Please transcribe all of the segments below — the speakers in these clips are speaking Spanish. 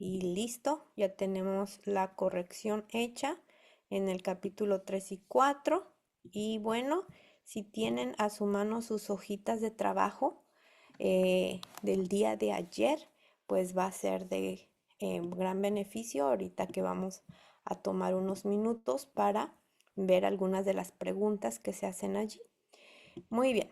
Y listo, ya tenemos la corrección hecha en el capítulo 3 y 4. Y bueno, si tienen a su mano sus hojitas de trabajo del día de ayer, pues va a ser de gran beneficio ahorita que vamos a tomar unos minutos para ver algunas de las preguntas que se hacen allí. Muy bien,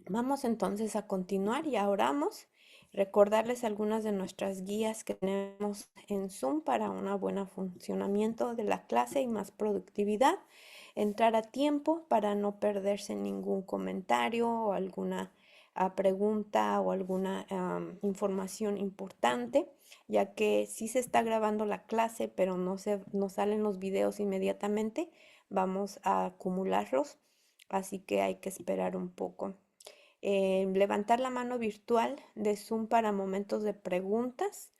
vamos entonces a continuar y ahora oramos. Recordarles algunas de nuestras guías que tenemos en Zoom para un buen funcionamiento de la clase y más productividad. Entrar a tiempo para no perderse ningún comentario o alguna pregunta o alguna información importante, ya que sí se está grabando la clase, pero no salen los videos inmediatamente. Vamos a acumularlos, así que hay que esperar un poco. Levantar la mano virtual de Zoom para momentos de preguntas.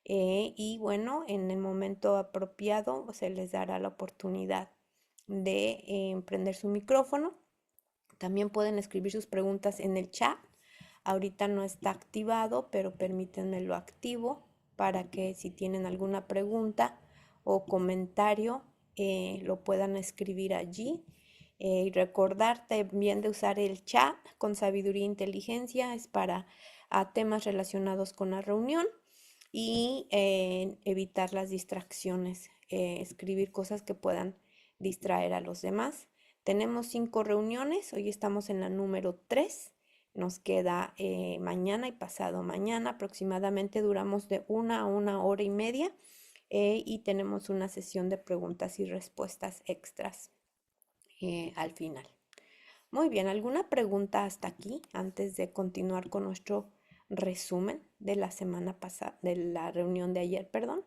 Y bueno, en el momento apropiado se les dará la oportunidad de prender su micrófono. También pueden escribir sus preguntas en el chat. Ahorita no está activado, pero permítanme lo activo para que si tienen alguna pregunta o comentario lo puedan escribir allí. Y recordar también de usar el chat con sabiduría e inteligencia, es para temas relacionados con la reunión y evitar las distracciones, escribir cosas que puedan distraer a los demás. Tenemos 5 reuniones, hoy estamos en la número 3, nos queda mañana y pasado mañana, aproximadamente duramos de 1 a 1 hora y media y tenemos una sesión de preguntas y respuestas extras al final. Muy bien, ¿alguna pregunta hasta aquí antes de continuar con nuestro resumen de la semana pasada, de la reunión de ayer, perdón?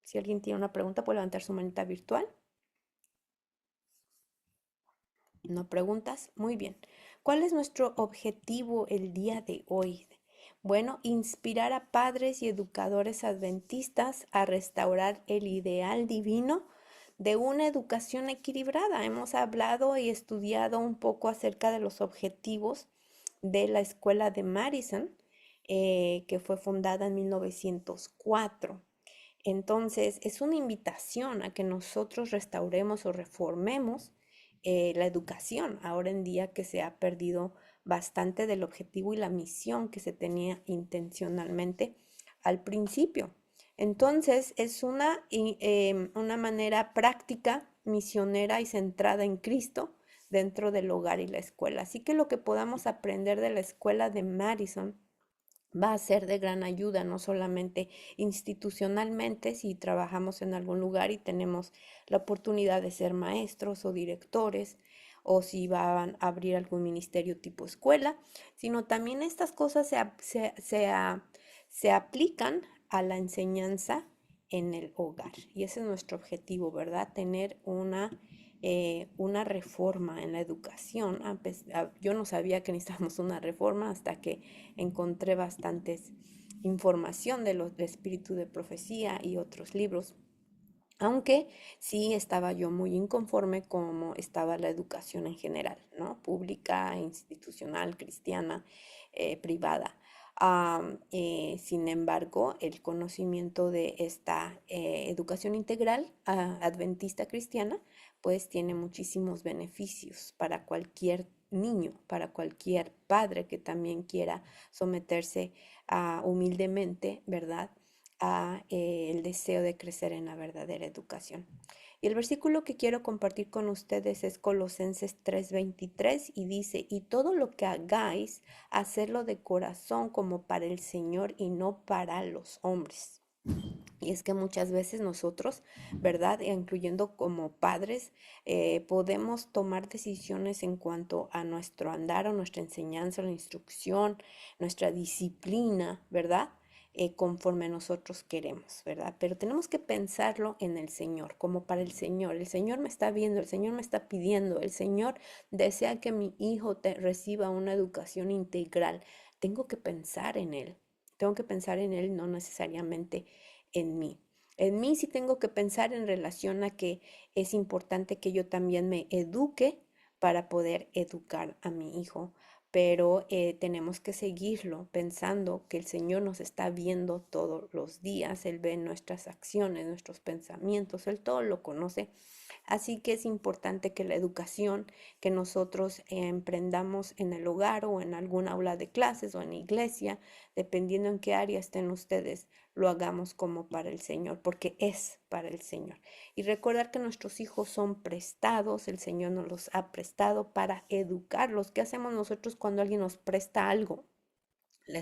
Si alguien tiene una pregunta, puede levantar su manita virtual. ¿No preguntas? Muy bien. ¿Cuál es nuestro objetivo el día de hoy? Bueno, inspirar a padres y educadores adventistas a restaurar el ideal divino de una educación equilibrada. Hemos hablado y estudiado un poco acerca de los objetivos de la escuela de Madison, que fue fundada en 1904. Entonces, es una invitación a que nosotros restauremos o reformemos la educación, ahora en día que se ha perdido bastante del objetivo y la misión que se tenía intencionalmente al principio. Entonces, es una manera práctica, misionera y centrada en Cristo dentro del hogar y la escuela. Así que lo que podamos aprender de la escuela de Madison va a ser de gran ayuda, no solamente institucionalmente, si trabajamos en algún lugar y tenemos la oportunidad de ser maestros o directores, o si van a abrir algún ministerio tipo escuela, sino también estas cosas se aplican a la enseñanza en el hogar. Y ese es nuestro objetivo, ¿verdad? Tener una reforma en la educación. Yo no sabía que necesitábamos una reforma hasta que encontré bastantes información de los de Espíritu de Profecía y otros libros. Aunque sí estaba yo muy inconforme como estaba la educación en general, ¿no? Pública, institucional, cristiana, privada. Sin embargo, el conocimiento de esta educación integral adventista cristiana, pues tiene muchísimos beneficios para cualquier niño, para cualquier padre que también quiera someterse humildemente, ¿verdad? A el deseo de crecer en la verdadera educación. Y el versículo que quiero compartir con ustedes es Colosenses 3:23 y dice, y todo lo que hagáis, hacerlo de corazón como para el Señor y no para los hombres. Y es que muchas veces nosotros, ¿verdad? Incluyendo como padres, podemos tomar decisiones en cuanto a nuestro andar o nuestra enseñanza, la instrucción, nuestra disciplina, ¿verdad? Conforme nosotros queremos, ¿verdad? Pero tenemos que pensarlo en el Señor, como para el Señor. El Señor me está viendo, el Señor me está pidiendo, el Señor desea que mi hijo reciba una educación integral. Tengo que pensar en Él. Tengo que pensar en Él, no necesariamente en mí. En mí sí tengo que pensar en relación a que es importante que yo también me eduque para poder educar a mi hijo. pero tenemos que seguirlo pensando que el Señor nos está viendo todos los días, Él ve nuestras acciones, nuestros pensamientos, Él todo lo conoce. Así que es importante que la educación que nosotros emprendamos en el hogar o en algún aula de clases o en iglesia, dependiendo en qué área estén ustedes, lo hagamos como para el Señor, porque es para el Señor. Y recordar que nuestros hijos son prestados, el Señor nos los ha prestado para educarlos. ¿Qué hacemos nosotros cuando alguien nos presta algo?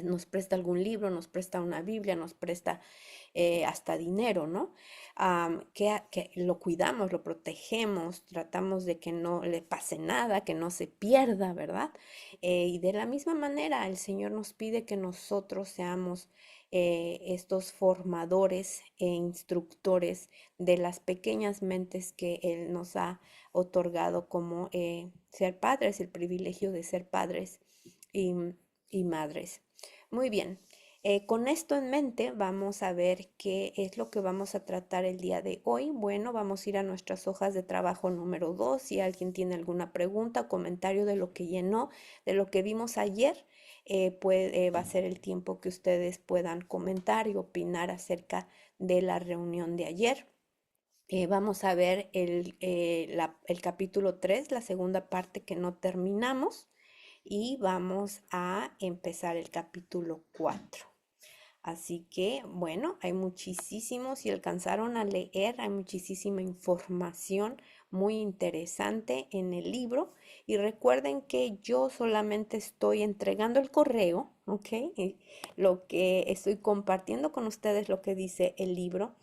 Nos presta algún libro, nos presta una Biblia, nos presta hasta dinero, ¿no? Que lo cuidamos, lo protegemos, tratamos de que no le pase nada, que no se pierda, ¿verdad? Y de la misma manera, el Señor nos pide que nosotros seamos estos formadores e instructores de las pequeñas mentes que Él nos ha otorgado como ser padres, el privilegio de ser padres y, y madres. Muy bien. Con esto en mente, vamos a ver qué es lo que vamos a tratar el día de hoy. Bueno, vamos a ir a nuestras hojas de trabajo número 2. Si alguien tiene alguna pregunta o comentario de lo que llenó, de lo que vimos ayer, va a ser el tiempo que ustedes puedan comentar y opinar acerca de la reunión de ayer. Vamos a ver el capítulo 3, la segunda parte que no terminamos, y vamos a empezar el capítulo 4. Así que, bueno, hay muchísimo, si alcanzaron a leer, hay muchísima información muy interesante en el libro. Y recuerden que yo solamente estoy entregando el correo, ¿ok? Y lo que estoy compartiendo con ustedes, lo que dice el libro.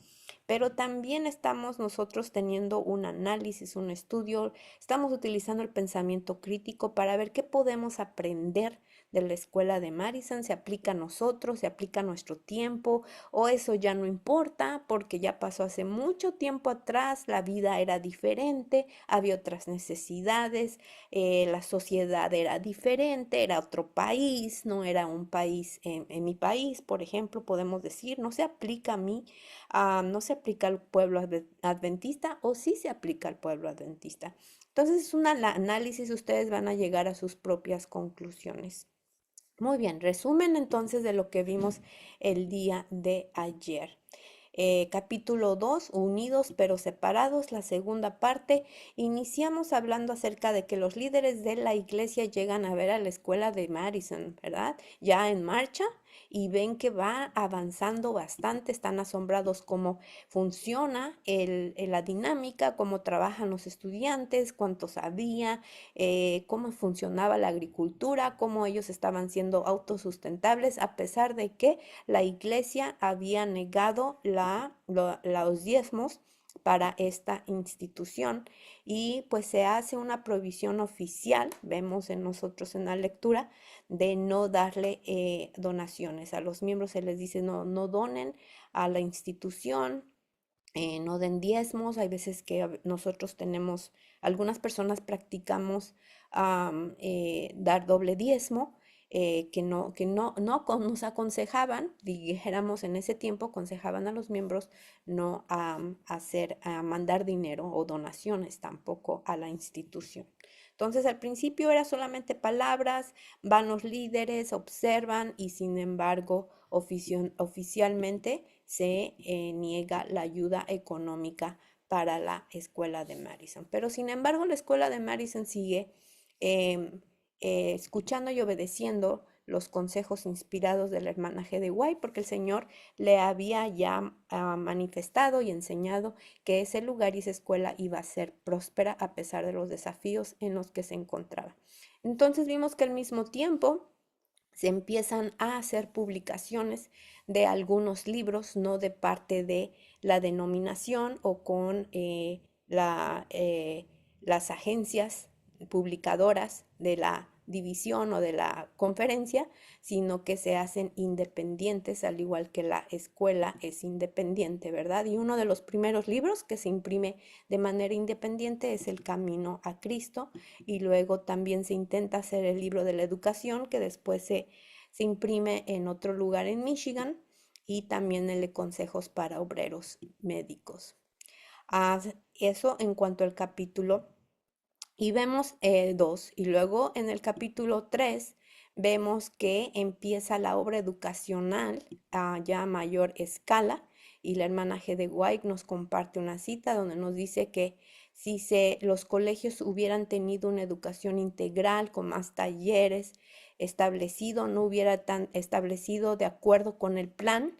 Pero también estamos nosotros teniendo un análisis, un estudio, estamos utilizando el pensamiento crítico para ver qué podemos aprender de la escuela de Madison, se aplica a nosotros, se aplica a nuestro tiempo, o eso ya no importa porque ya pasó hace mucho tiempo atrás, la vida era diferente, había otras necesidades, la sociedad era diferente, era otro país, no era un país, en mi país, por ejemplo, podemos decir, no se aplica a mí, no se aplica al pueblo adventista o sí se aplica al pueblo adventista. Entonces es un análisis, ustedes van a llegar a sus propias conclusiones. Muy bien, resumen entonces de lo que vimos el día de ayer. Capítulo 2, unidos pero separados, la segunda parte. Iniciamos hablando acerca de que los líderes de la iglesia llegan a ver a la escuela de Madison, ¿verdad? Ya en marcha y ven que va avanzando bastante, están asombrados cómo funciona la dinámica, cómo trabajan los estudiantes, cuántos había, cómo funcionaba la agricultura, cómo ellos estaban siendo autosustentables a pesar de que la iglesia había negado los diezmos para esta institución y pues se hace una provisión oficial, vemos en nosotros en la lectura, de no darle donaciones. A los miembros se les dice no donen a la institución, no den diezmos. Hay veces que nosotros tenemos, algunas personas practicamos dar doble diezmo, que no nos aconsejaban, dijéramos en ese tiempo, aconsejaban a los miembros no a mandar dinero o donaciones tampoco a la institución. Entonces al principio era solamente palabras, van los líderes, observan y sin embargo oficialmente se niega la ayuda económica para la escuela de Madison. Pero sin embargo la escuela de Madison sigue em, escuchando y obedeciendo los consejos inspirados de la hermana G. de White, porque el Señor le había ya manifestado y enseñado que ese lugar y esa escuela iba a ser próspera a pesar de los desafíos en los que se encontraba. Entonces vimos que al mismo tiempo se empiezan a hacer publicaciones de algunos libros, no de parte de la denominación o con las agencias publicadoras de la división o de la conferencia, sino que se hacen independientes, al igual que la escuela es independiente, ¿verdad? Y uno de los primeros libros que se imprime de manera independiente es El Camino a Cristo, y luego también se intenta hacer el libro de la educación, que después se imprime en otro lugar en Michigan, y también el de consejos para obreros médicos. Eso en cuanto al capítulo. Y vemos 2. Y luego en el capítulo 3 vemos que empieza la obra educacional ya a mayor escala y la hermana G. de White nos comparte una cita donde nos dice que si los colegios hubieran tenido una educación integral con más talleres establecido, no hubiera tan establecido de acuerdo con el plan,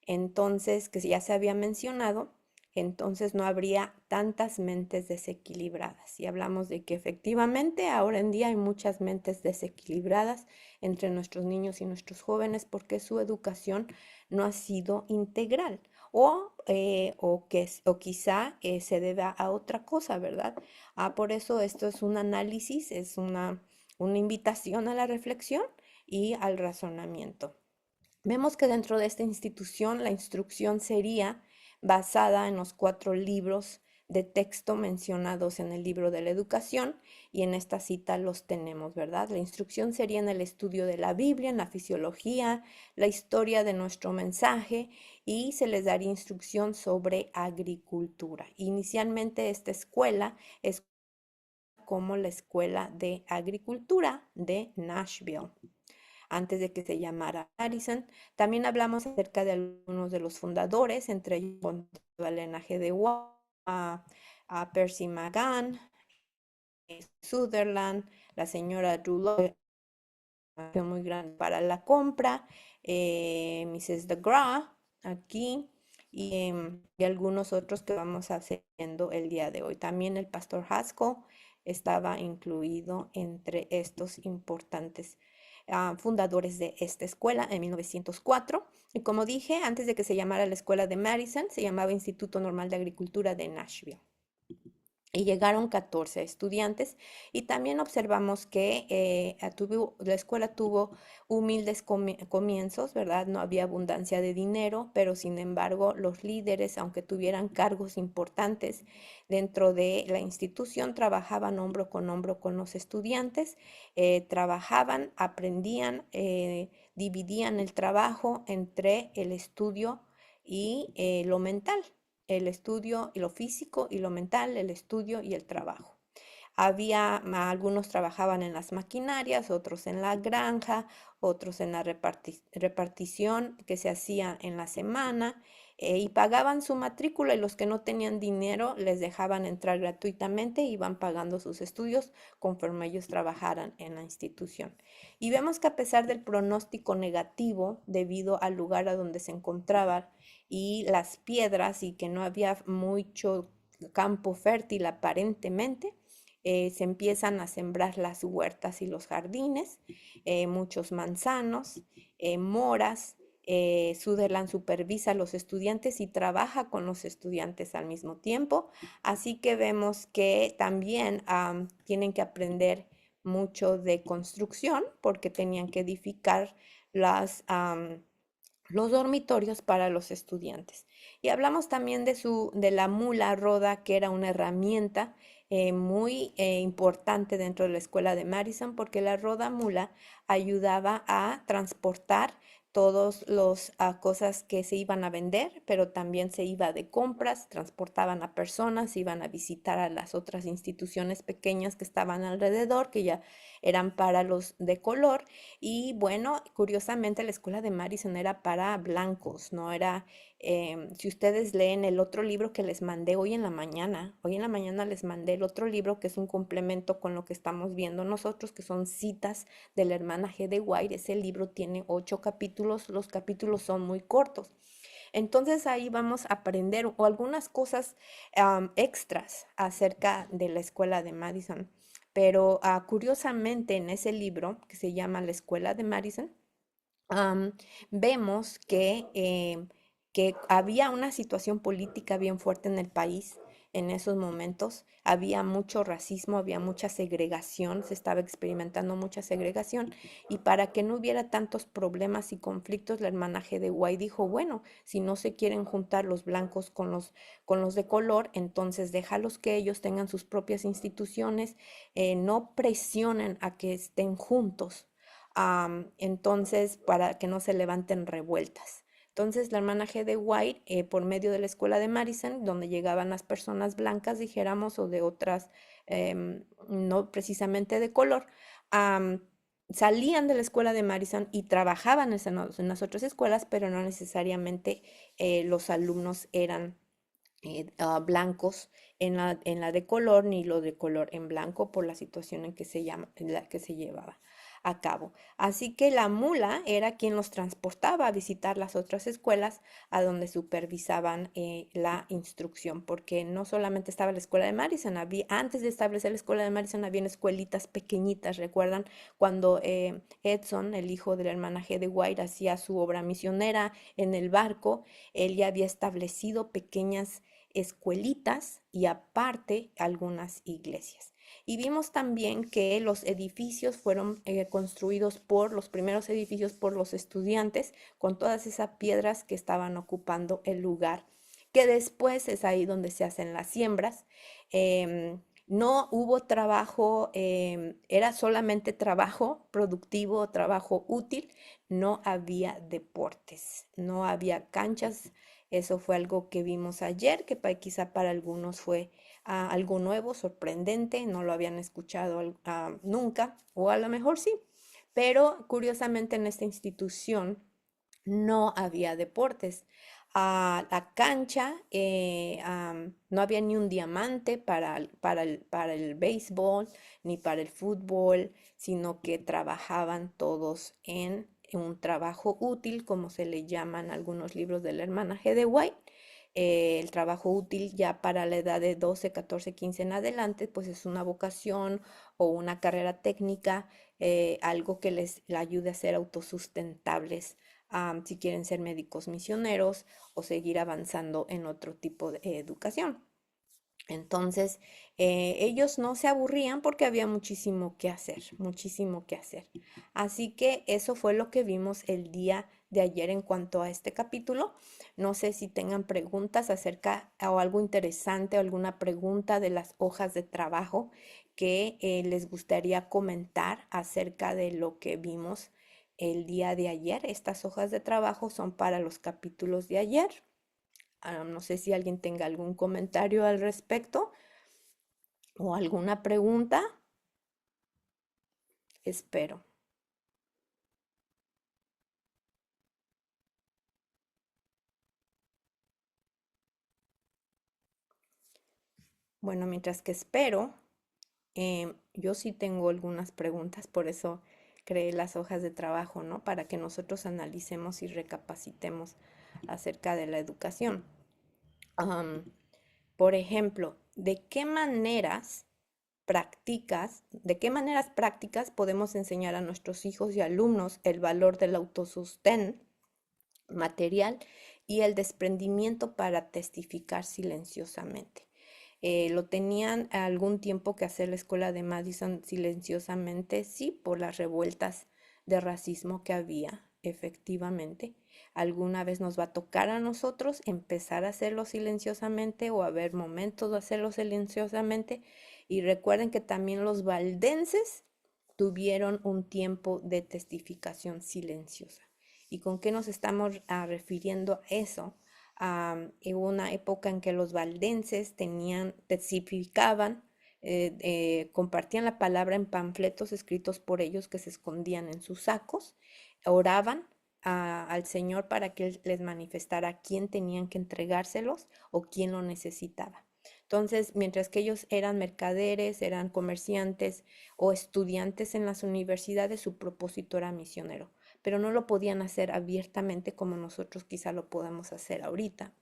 entonces, que ya se había mencionado, entonces no habría tantas mentes desequilibradas. Y hablamos de que efectivamente ahora en día hay muchas mentes desequilibradas entre nuestros niños y nuestros jóvenes porque su educación no ha sido integral o quizá se deba a otra cosa, ¿verdad? Por eso esto es un análisis, es una invitación a la reflexión y al razonamiento. Vemos que dentro de esta institución la instrucción sería basada en los 4 libros de texto mencionados en el libro de la educación y en esta cita los tenemos, ¿verdad? La instrucción sería en el estudio de la Biblia, en la fisiología, la historia de nuestro mensaje y se les daría instrucción sobre agricultura. Inicialmente esta escuela es como la Escuela de Agricultura de Nashville antes de que se llamara Madison. También hablamos acerca de algunos de los fundadores, entre ellos el linaje de Watt, a Percy McGann, Sutherland, la señora Rudolph, muy grande para la compra, Mrs. DeGraw, aquí, y algunos otros que vamos haciendo el día de hoy. También el pastor Haskell estaba incluido entre estos importantes fundadores de esta escuela en 1904. Y como dije, antes de que se llamara la Escuela de Madison, se llamaba Instituto Normal de Agricultura de Nashville y llegaron 14 estudiantes y también observamos que la escuela tuvo humildes comienzos, ¿verdad? No había abundancia de dinero, pero sin embargo los líderes, aunque tuvieran cargos importantes dentro de la institución, trabajaban hombro con los estudiantes, trabajaban, aprendían, dividían el trabajo entre el estudio y lo mental, el estudio y lo físico y lo mental, el estudio y el trabajo. Algunos trabajaban en las maquinarias, otros en la granja, otros en la repartición que se hacía en la semana y pagaban su matrícula y los que no tenían dinero les dejaban entrar gratuitamente y iban pagando sus estudios conforme ellos trabajaran en la institución. Y vemos que a pesar del pronóstico negativo debido al lugar a donde se encontraba y las piedras y que no había mucho campo fértil aparentemente, se empiezan a sembrar las huertas y los jardines, muchos manzanos, moras. Sutherland supervisa a los estudiantes y trabaja con los estudiantes al mismo tiempo. Así que vemos que también tienen que aprender mucho de construcción porque tenían que edificar los dormitorios para los estudiantes. Y hablamos también de la mula roda, que era una herramienta muy importante dentro de la escuela de Madison, porque la roda mula ayudaba a transportar todas las cosas que se iban a vender, pero también se iba de compras, transportaban a personas, iban a visitar a las otras instituciones pequeñas que estaban alrededor, que ya eran para los de color. Y bueno, curiosamente la escuela de Madison era para blancos, no era, si ustedes leen el otro libro que les mandé hoy en la mañana les mandé el otro libro que es un complemento con lo que estamos viendo nosotros, que son citas de la hermana G. de White. Ese libro tiene 8 capítulos, los capítulos son muy cortos. Entonces ahí vamos a aprender o algunas cosas extras acerca de la escuela de Madison. Pero curiosamente en ese libro que se llama La Escuela de Madison, vemos que había una situación política bien fuerte en el país en esos momentos. Había mucho racismo, había mucha segregación, se estaba experimentando mucha segregación. Y para que no hubiera tantos problemas y conflictos, la hermana G. de White dijo, bueno, si no se quieren juntar los blancos con los de color, entonces déjalos que ellos tengan sus propias instituciones, no presionen a que estén juntos, entonces para que no se levanten revueltas. Entonces la hermana G. de White, por medio de la escuela de Madison, donde llegaban las personas blancas, dijéramos, o de otras, no precisamente de color, salían de la escuela de Madison y trabajaban en las otras escuelas, pero no necesariamente los alumnos eran blancos en la de color, ni lo de color en blanco por la situación en la que se llevaba a cabo. Así que la mula era quien los transportaba a visitar las otras escuelas a donde supervisaban la instrucción, porque no solamente estaba la escuela de Madison, antes de establecer la escuela de Madison había escuelitas pequeñitas. ¿Recuerdan cuando Edson, el hijo de la hermana G. de White, hacía su obra misionera en el barco? Él ya había establecido pequeñas escuelitas y aparte algunas iglesias. Y vimos también que los edificios fueron construidos los primeros edificios por los estudiantes, con todas esas piedras que estaban ocupando el lugar, que después es ahí donde se hacen las siembras. No hubo trabajo, era solamente trabajo productivo, trabajo útil, no había deportes, no había canchas. Eso fue algo que vimos ayer, que quizá para algunos fue algo nuevo, sorprendente, no lo habían escuchado nunca, o a lo mejor sí, pero curiosamente en esta institución no había deportes. La cancha, no había ni un diamante para el béisbol ni para el fútbol, sino que trabajaban todos en un trabajo útil, como se le llaman algunos libros de la hermana G. de White. El trabajo útil ya para la edad de 12, 14, 15 en adelante, pues es una vocación o una carrera técnica, algo que les ayude a ser autosustentables, si quieren ser médicos misioneros o seguir avanzando en otro tipo de educación. Entonces, ellos no se aburrían porque había muchísimo que hacer, muchísimo que hacer. Así que eso fue lo que vimos el día de ayer en cuanto a este capítulo. No sé si tengan preguntas acerca o algo interesante o alguna pregunta de las hojas de trabajo que les gustaría comentar acerca de lo que vimos el día de ayer. Estas hojas de trabajo son para los capítulos de ayer. No sé si alguien tenga algún comentario al respecto o alguna pregunta. Espero. Bueno, mientras que espero, yo sí tengo algunas preguntas, por eso creé las hojas de trabajo, ¿no? Para que nosotros analicemos y recapacitemos acerca de la educación. Am, por ejemplo, de qué maneras prácticas podemos enseñar a nuestros hijos y alumnos el valor del autosostén material y el desprendimiento para testificar silenciosamente? Lo tenían algún tiempo que hacer la escuela de Madison silenciosamente, sí, por las revueltas de racismo que había, efectivamente. Alguna vez nos va a tocar a nosotros empezar a hacerlo silenciosamente o haber momentos de hacerlo silenciosamente. Y recuerden que también los valdenses tuvieron un tiempo de testificación silenciosa. ¿Y con qué nos estamos refiriendo a eso? Hubo una época en que los valdenses testificaban, compartían la palabra en panfletos escritos por ellos que se escondían en sus sacos, oraban al Señor para que Él les manifestara a quién tenían que entregárselos o quién lo necesitaba. Entonces, mientras que ellos eran mercaderes, eran comerciantes o estudiantes en las universidades, su propósito era misionero, pero no lo podían hacer abiertamente como nosotros quizá lo podamos hacer ahorita.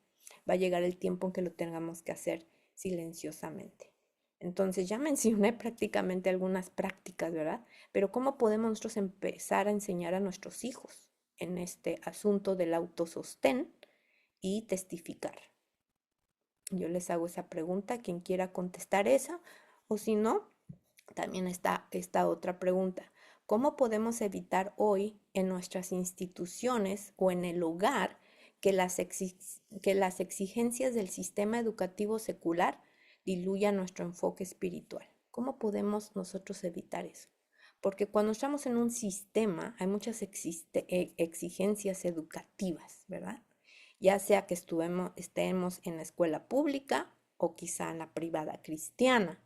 Va a llegar el tiempo en que lo tengamos que hacer silenciosamente. Entonces ya mencioné prácticamente algunas prácticas, ¿verdad? Pero ¿cómo podemos nosotros empezar a enseñar a nuestros hijos en este asunto del autosostén y testificar? Yo les hago esa pregunta, quien quiera contestar esa, o si no, también está esta otra pregunta. ¿Cómo podemos evitar hoy en nuestras instituciones o en el hogar que que las exigencias del sistema educativo secular diluyan nuestro enfoque espiritual? ¿Cómo podemos nosotros evitar eso? Porque cuando estamos en un sistema hay muchas exigencias educativas, ¿verdad? Ya sea que estemos en la escuela pública o quizá en la privada cristiana.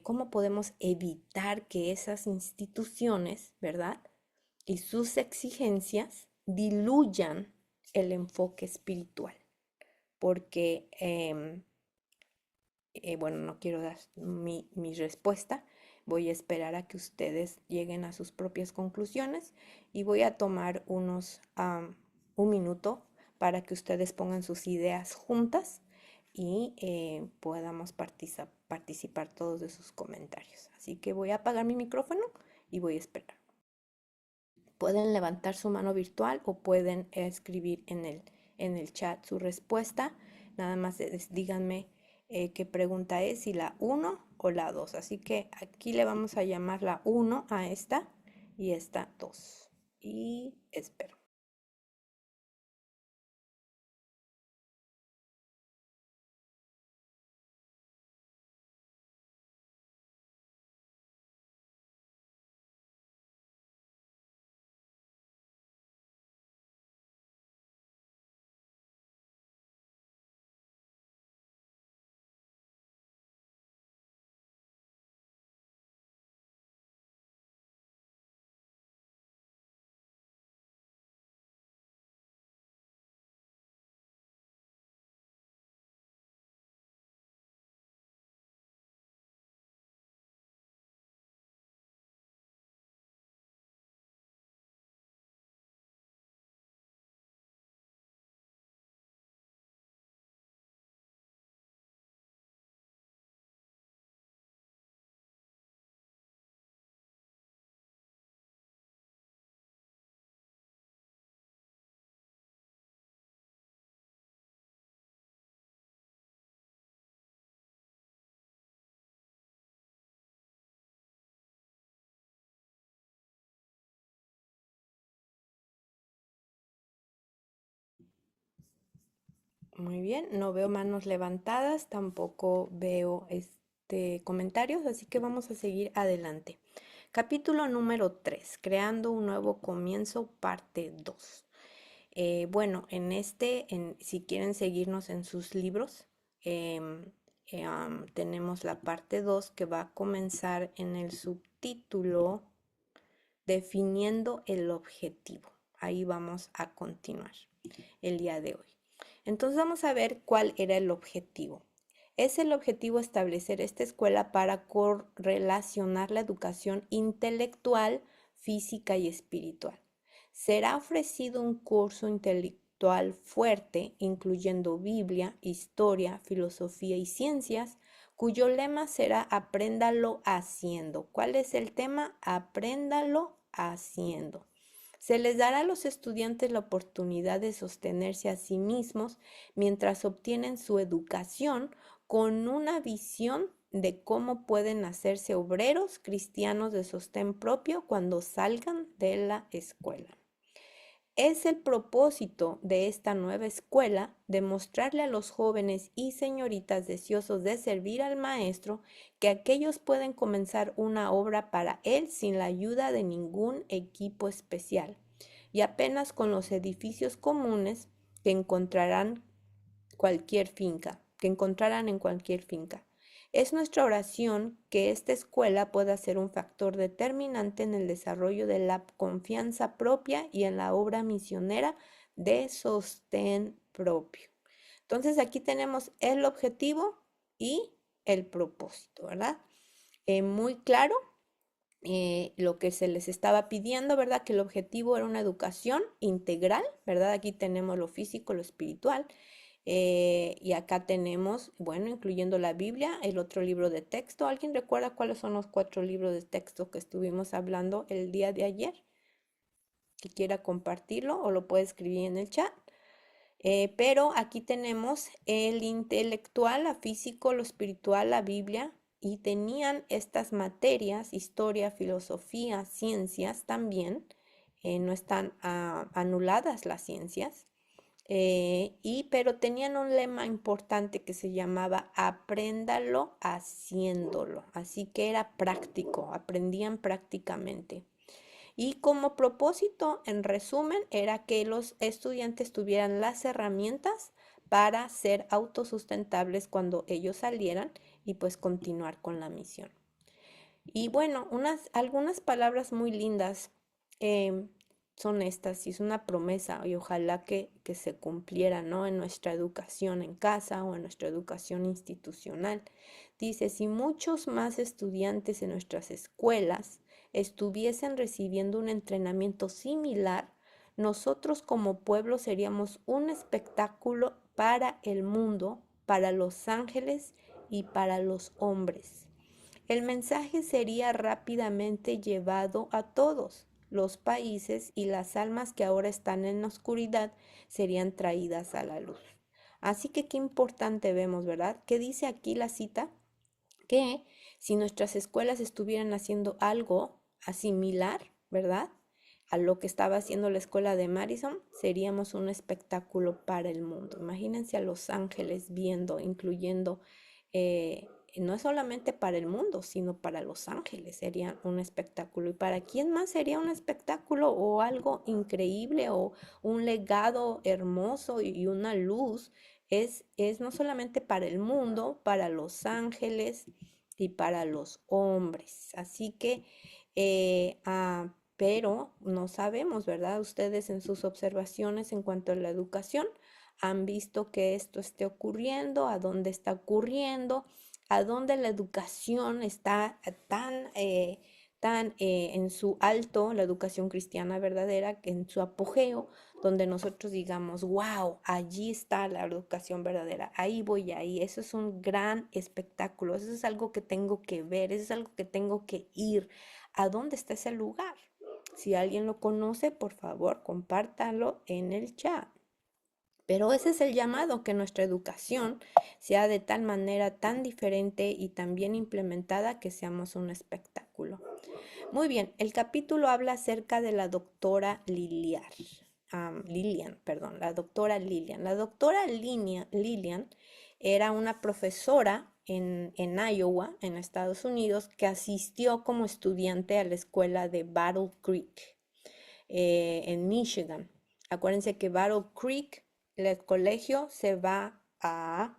cómo podemos evitar que esas instituciones, ¿verdad? Y sus exigencias diluyan el enfoque espiritual. Porque, bueno, no quiero dar mi respuesta, voy a esperar a que ustedes lleguen a sus propias conclusiones y voy a tomar un minuto para que ustedes pongan sus ideas juntas y podamos participar todos de sus comentarios. Así que voy a apagar mi micrófono y voy a esperar. Pueden levantar su mano virtual o pueden escribir en el chat su respuesta. Nada más díganme qué pregunta es, si la uno o la 2. Así que aquí le vamos a llamar la 1 a esta y esta 2. Y espero. Muy bien, no veo manos levantadas, tampoco veo comentarios, así que vamos a seguir adelante. Capítulo número 3, creando un nuevo comienzo, parte 2. Bueno, si quieren seguirnos en sus libros, tenemos la parte 2 que va a comenzar en el subtítulo definiendo el objetivo. Ahí vamos a continuar el día de hoy. Entonces vamos a ver cuál era el objetivo. Es el objetivo establecer esta escuela para correlacionar la educación intelectual, física y espiritual. Será ofrecido un curso intelectual fuerte, incluyendo Biblia, historia, filosofía y ciencias, cuyo lema será apréndalo haciendo. ¿Cuál es el tema? Apréndalo haciendo. Se les dará a los estudiantes la oportunidad de sostenerse a sí mismos mientras obtienen su educación con una visión de cómo pueden hacerse obreros cristianos de sostén propio cuando salgan de la escuela. Es el propósito de esta nueva escuela demostrarle a los jóvenes y señoritas deseosos de servir al maestro que aquellos pueden comenzar una obra para él sin la ayuda de ningún equipo especial y apenas con los edificios comunes que encontrarán que encontraran en cualquier finca. Es nuestra oración que esta escuela pueda ser un factor determinante en el desarrollo de la confianza propia y en la obra misionera de sostén propio. Entonces aquí tenemos el objetivo y el propósito, ¿verdad? Muy claro lo que se les estaba pidiendo, ¿verdad? Que el objetivo era una educación integral, ¿verdad? Aquí tenemos lo físico, lo espiritual. Y acá tenemos, bueno, incluyendo la Biblia, el otro libro de texto. ¿Alguien recuerda cuáles son los 4 libros de texto que estuvimos hablando el día de ayer? Que quiera compartirlo o lo puede escribir en el chat. Pero aquí tenemos el intelectual, la físico, lo espiritual, la Biblia, y tenían estas materias, historia, filosofía, ciencias también. No están anuladas las ciencias. Pero tenían un lema importante que se llamaba apréndalo haciéndolo. Así que era práctico, aprendían prácticamente. Y como propósito, en resumen, era que los estudiantes tuvieran las herramientas para ser autosustentables cuando ellos salieran y pues continuar con la misión. Y bueno, algunas palabras muy lindas em, son estas, y es una promesa, y ojalá que se cumpliera, ¿no? En nuestra educación en casa o en nuestra educación institucional. Dice, si muchos más estudiantes en nuestras escuelas estuviesen recibiendo un entrenamiento similar, nosotros como pueblo seríamos un espectáculo para el mundo, para los ángeles y para los hombres. El mensaje sería rápidamente llevado a todos los países y las almas que ahora están en la oscuridad serían traídas a la luz. Así que qué importante vemos, ¿verdad? ¿Qué dice aquí la cita? Que si nuestras escuelas estuvieran haciendo algo similar, ¿verdad? A lo que estaba haciendo la escuela de Madison, seríamos un espectáculo para el mundo. Imagínense a los ángeles viendo, incluyendo no es solamente para el mundo, sino para los ángeles sería un espectáculo. ¿Y para quién más sería un espectáculo o algo increíble o un legado hermoso y una luz? Es no solamente para el mundo, para los ángeles y para los hombres. Así que, pero no sabemos, ¿verdad? Ustedes en sus observaciones en cuanto a la educación han visto que esto esté ocurriendo, a dónde está ocurriendo, a dónde la educación está tan en su alto, la educación cristiana verdadera, que en su apogeo, donde nosotros digamos, wow, allí está la educación verdadera, ahí voy, ahí, eso es un gran espectáculo, eso es algo que tengo que ver, eso es algo que tengo que ir. ¿A dónde está ese lugar? Si alguien lo conoce, por favor, compártalo en el chat. Pero ese es el llamado, que nuestra educación sea de tal manera tan diferente y tan bien implementada que seamos un espectáculo. Muy bien, el capítulo habla acerca de la doctora Lillian, perdón, la doctora Lillian. La doctora Lillian era una profesora en Iowa, en Estados Unidos, que asistió como estudiante a la escuela de Battle Creek, en Michigan. Acuérdense que Battle Creek, el colegio, se va a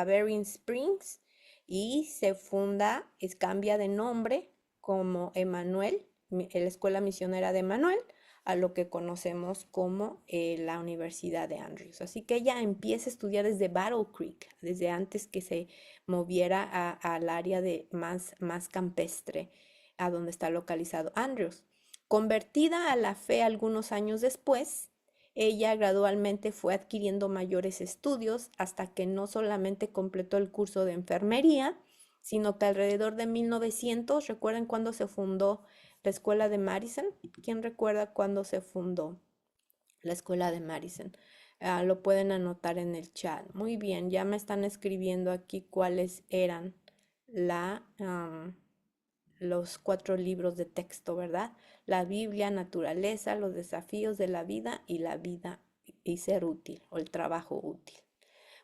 Berrien Springs y se funda, cambia de nombre como Emanuel, la escuela misionera de Emanuel, a lo que conocemos como la Universidad de Andrews. Así que ella empieza a estudiar desde Battle Creek, desde antes que se moviera al área de más campestre, a donde está localizado Andrews. Convertida a la fe algunos años después, ella gradualmente fue adquiriendo mayores estudios hasta que no solamente completó el curso de enfermería, sino que alrededor de 1900, ¿recuerdan cuándo se fundó la escuela de Madison? ¿Quién recuerda cuándo se fundó la escuela de Madison? Lo pueden anotar en el chat. Muy bien, ya me están escribiendo aquí cuáles eran los 4 libros de texto, ¿verdad? La Biblia, naturaleza, los desafíos de la vida y ser útil o el trabajo útil.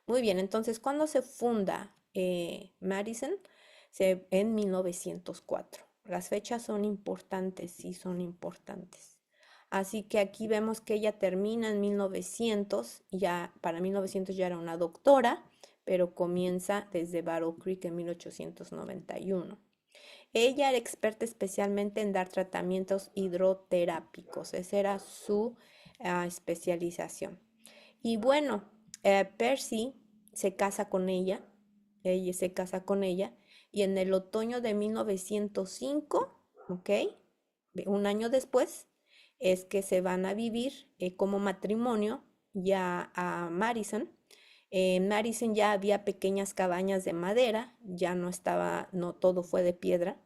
Muy bien, entonces, ¿cuándo se funda Madison? En 1904. Las fechas son importantes, sí son importantes. Así que aquí vemos que ella termina en 1900, ya para 1900 ya era una doctora, pero comienza desde Battle Creek en 1891. Ella era experta especialmente en dar tratamientos hidroterápicos. Esa era su especialización. Y bueno, Percy se casa con ella se casa con ella, y en el otoño de 1905, ¿ok? Un año después, es que se van a vivir como matrimonio ya a Madison. En Madison ya había pequeñas cabañas de madera, ya no estaba, no todo fue de piedra,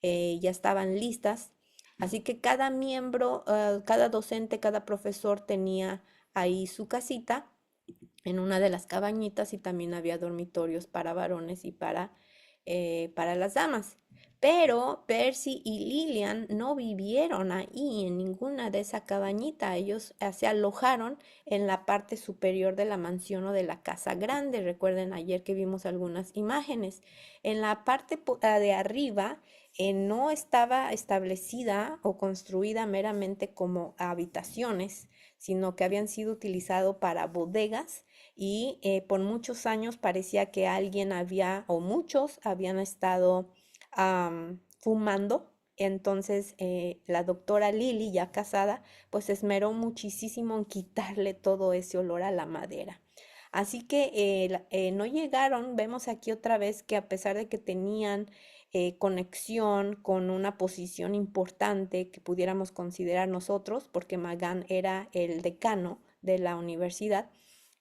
ya estaban listas. Así que cada miembro, cada docente, cada profesor tenía ahí su casita en una de las cabañitas, y también había dormitorios para varones y para las damas. Pero Percy y Lillian no vivieron ahí en ninguna de esa cabañita. Ellos se alojaron en la parte superior de la mansión o de la casa grande. Recuerden ayer que vimos algunas imágenes. En la parte de arriba no estaba establecida o construida meramente como habitaciones, sino que habían sido utilizados para bodegas y por muchos años parecía que alguien había o muchos habían estado fumando. Entonces la doctora Lily, ya casada, pues se esmeró muchísimo en quitarle todo ese olor a la madera. Así que no llegaron, vemos aquí otra vez que a pesar de que tenían conexión con una posición importante que pudiéramos considerar nosotros, porque Magan era el decano de la universidad,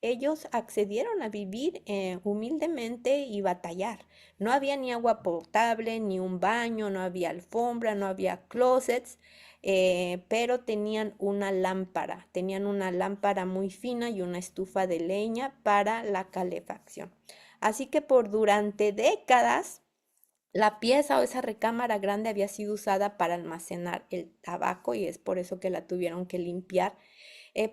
ellos accedieron a vivir humildemente y batallar. No había ni agua potable, ni un baño, no había alfombra, no había closets, pero tenían una lámpara muy fina y una estufa de leña para la calefacción. Así que por durante décadas la pieza o esa recámara grande había sido usada para almacenar el tabaco y es por eso que la tuvieron que limpiar.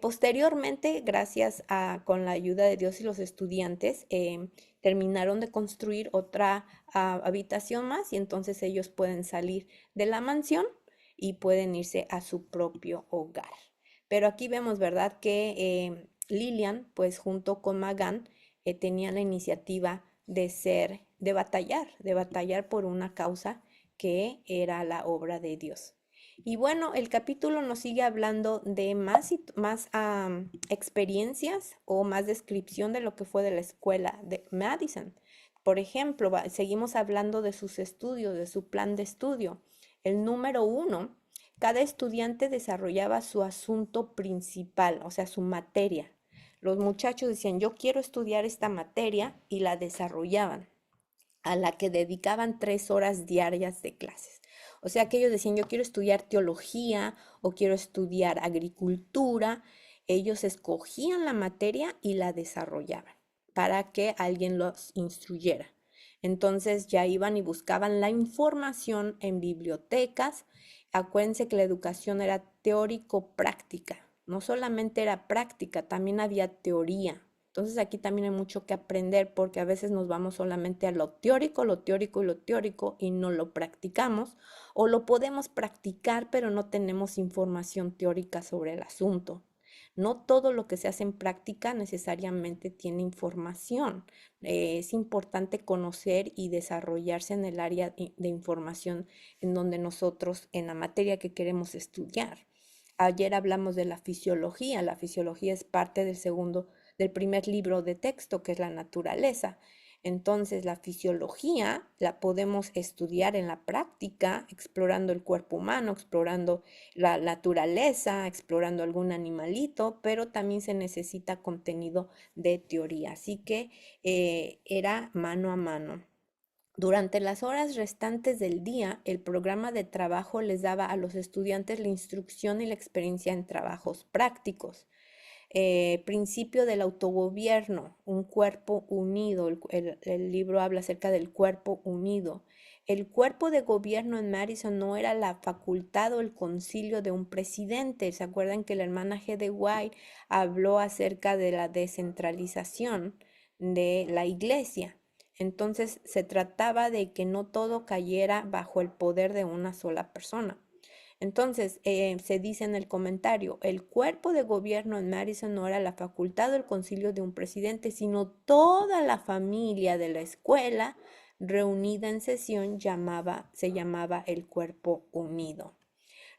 Posteriormente, gracias a con la ayuda de Dios y los estudiantes, terminaron de construir otra habitación más y entonces ellos pueden salir de la mansión y pueden irse a su propio hogar. Pero aquí vemos, ¿verdad?, que Lillian, pues junto con Magan, tenían la iniciativa de batallar por una causa que era la obra de Dios. Y bueno, el capítulo nos sigue hablando de más experiencias o más descripción de lo que fue de la escuela de Madison. Por ejemplo, seguimos hablando de sus estudios, de su plan de estudio. El número 1, cada estudiante desarrollaba su asunto principal, o sea, su materia. Los muchachos decían, yo quiero estudiar esta materia y la desarrollaban, a la que dedicaban 3 horas diarias de clases. O sea que ellos decían, yo quiero estudiar teología o quiero estudiar agricultura. Ellos escogían la materia y la desarrollaban para que alguien los instruyera. Entonces ya iban y buscaban la información en bibliotecas. Acuérdense que la educación era teórico-práctica. No solamente era práctica, también había teoría. Entonces aquí también hay mucho que aprender porque a veces nos vamos solamente a lo teórico, lo teórico y lo teórico y no lo practicamos o lo podemos practicar pero no tenemos información teórica sobre el asunto. No todo lo que se hace en práctica necesariamente tiene información. Es importante conocer y desarrollarse en el área de información en donde nosotros, en la materia que queremos estudiar. Ayer hablamos de la fisiología. La fisiología es parte del primer libro de texto, que es la naturaleza. Entonces, la fisiología la podemos estudiar en la práctica, explorando el cuerpo humano, explorando la naturaleza, explorando algún animalito, pero también se necesita contenido de teoría. Así que era mano a mano. Durante las horas restantes del día, el programa de trabajo les daba a los estudiantes la instrucción y la experiencia en trabajos prácticos. Principio del autogobierno, un cuerpo unido. El libro habla acerca del cuerpo unido. El cuerpo de gobierno en Madison no era la facultad o el concilio de un presidente. ¿Se acuerdan que la hermana G. de White habló acerca de la descentralización de la iglesia? Entonces se trataba de que no todo cayera bajo el poder de una sola persona. Entonces, se dice en el comentario, el cuerpo de gobierno en Madison no era la facultad o el concilio de un presidente, sino toda la familia de la escuela reunida en sesión se llamaba el cuerpo unido.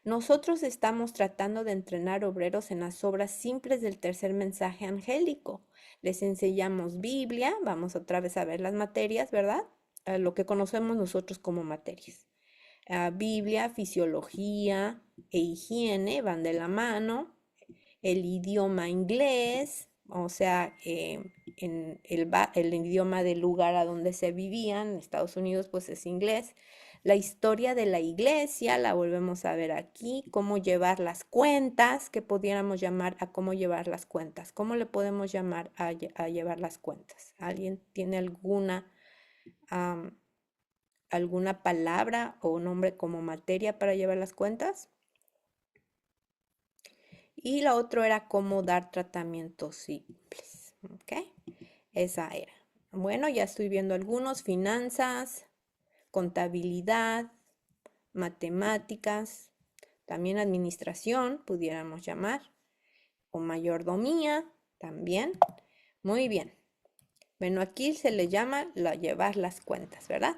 Nosotros estamos tratando de entrenar obreros en las obras simples del tercer mensaje angélico. Les enseñamos Biblia, vamos otra vez a ver las materias, ¿verdad? Lo que conocemos nosotros como materias. Biblia, fisiología e higiene van de la mano, el idioma inglés, o sea, en el idioma del lugar a donde se vivían, en Estados Unidos, pues es inglés. La historia de la iglesia, la volvemos a ver aquí, cómo llevar las cuentas, que pudiéramos llamar a cómo llevar las cuentas. ¿Cómo le podemos llamar a llevar las cuentas? ¿Alguien tiene alguna alguna palabra o nombre como materia para llevar las cuentas. Y la otra era cómo dar tratamientos simples. ¿Ok? Esa era. Bueno, ya estoy viendo algunos, finanzas, contabilidad, matemáticas, también administración, pudiéramos llamar, o mayordomía, también. Muy bien. Bueno, aquí se le llama llevar las cuentas, ¿verdad?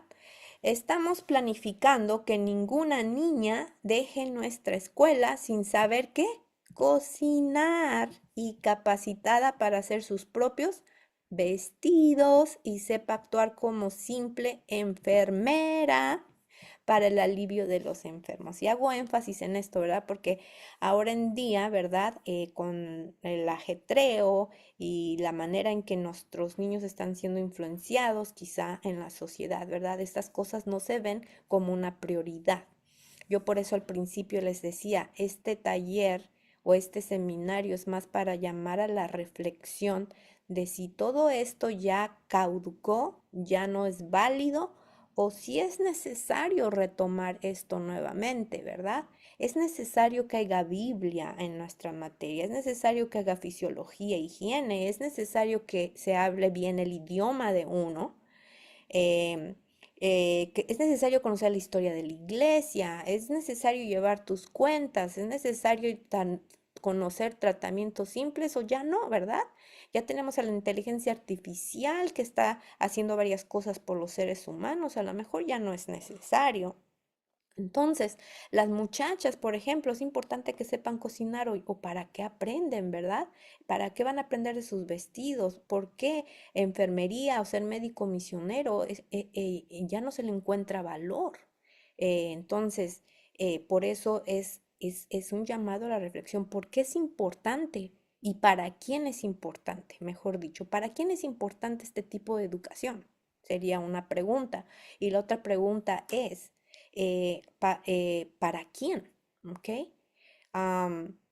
Estamos planificando que ninguna niña deje nuestra escuela sin saber qué, cocinar y capacitada para hacer sus propios vestidos y sepa actuar como simple enfermera para el alivio de los enfermos. Y hago énfasis en esto, ¿verdad? Porque ahora en día, ¿verdad? Con el ajetreo y la manera en que nuestros niños están siendo influenciados quizá en la sociedad, ¿verdad? Estas cosas no se ven como una prioridad. Yo por eso al principio les decía, este taller o este seminario es más para llamar a la reflexión de si todo esto ya caducó, ya no es válido o si es necesario retomar esto nuevamente, ¿verdad? Es necesario que haya Biblia en nuestra materia, es necesario que haya fisiología, higiene, es necesario que se hable bien el idioma de uno, em, que es necesario conocer la historia de la iglesia, es necesario llevar tus cuentas, es necesario conocer tratamientos simples o ya no, ¿verdad? Ya tenemos a la inteligencia artificial que está haciendo varias cosas por los seres humanos, a lo mejor ya no es necesario. Entonces, las muchachas, por ejemplo, es importante que sepan cocinar o para qué aprenden, ¿verdad? ¿Para qué van a aprender de sus vestidos? ¿Por qué enfermería o ser médico misionero ya no se le encuentra valor? Entonces, por eso es un llamado a la reflexión. ¿Por qué es importante? ¿Y para quién es importante? Mejor dicho, ¿para quién es importante este tipo de educación? Sería una pregunta. Y la otra pregunta es ¿para quién? ¿Ok?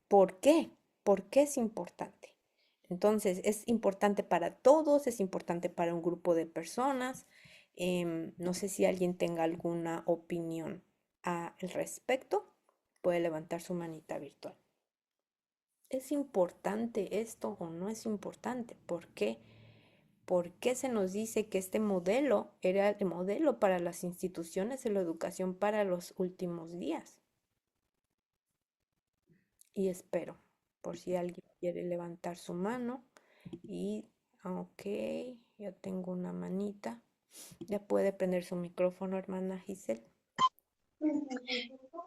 ¿Por qué? ¿Por qué es importante? Entonces, es importante para todos, es importante para un grupo de personas. No sé si alguien tenga alguna opinión al respecto. Puede levantar su manita virtual. ¿Es importante esto o no es importante? ¿Por qué? ¿Por qué se nos dice que este modelo era el modelo para las instituciones de la educación para los últimos días? Y espero, por si alguien quiere levantar su mano. Y, ok, ya tengo una manita. Ya puede prender su micrófono, hermana Giselle.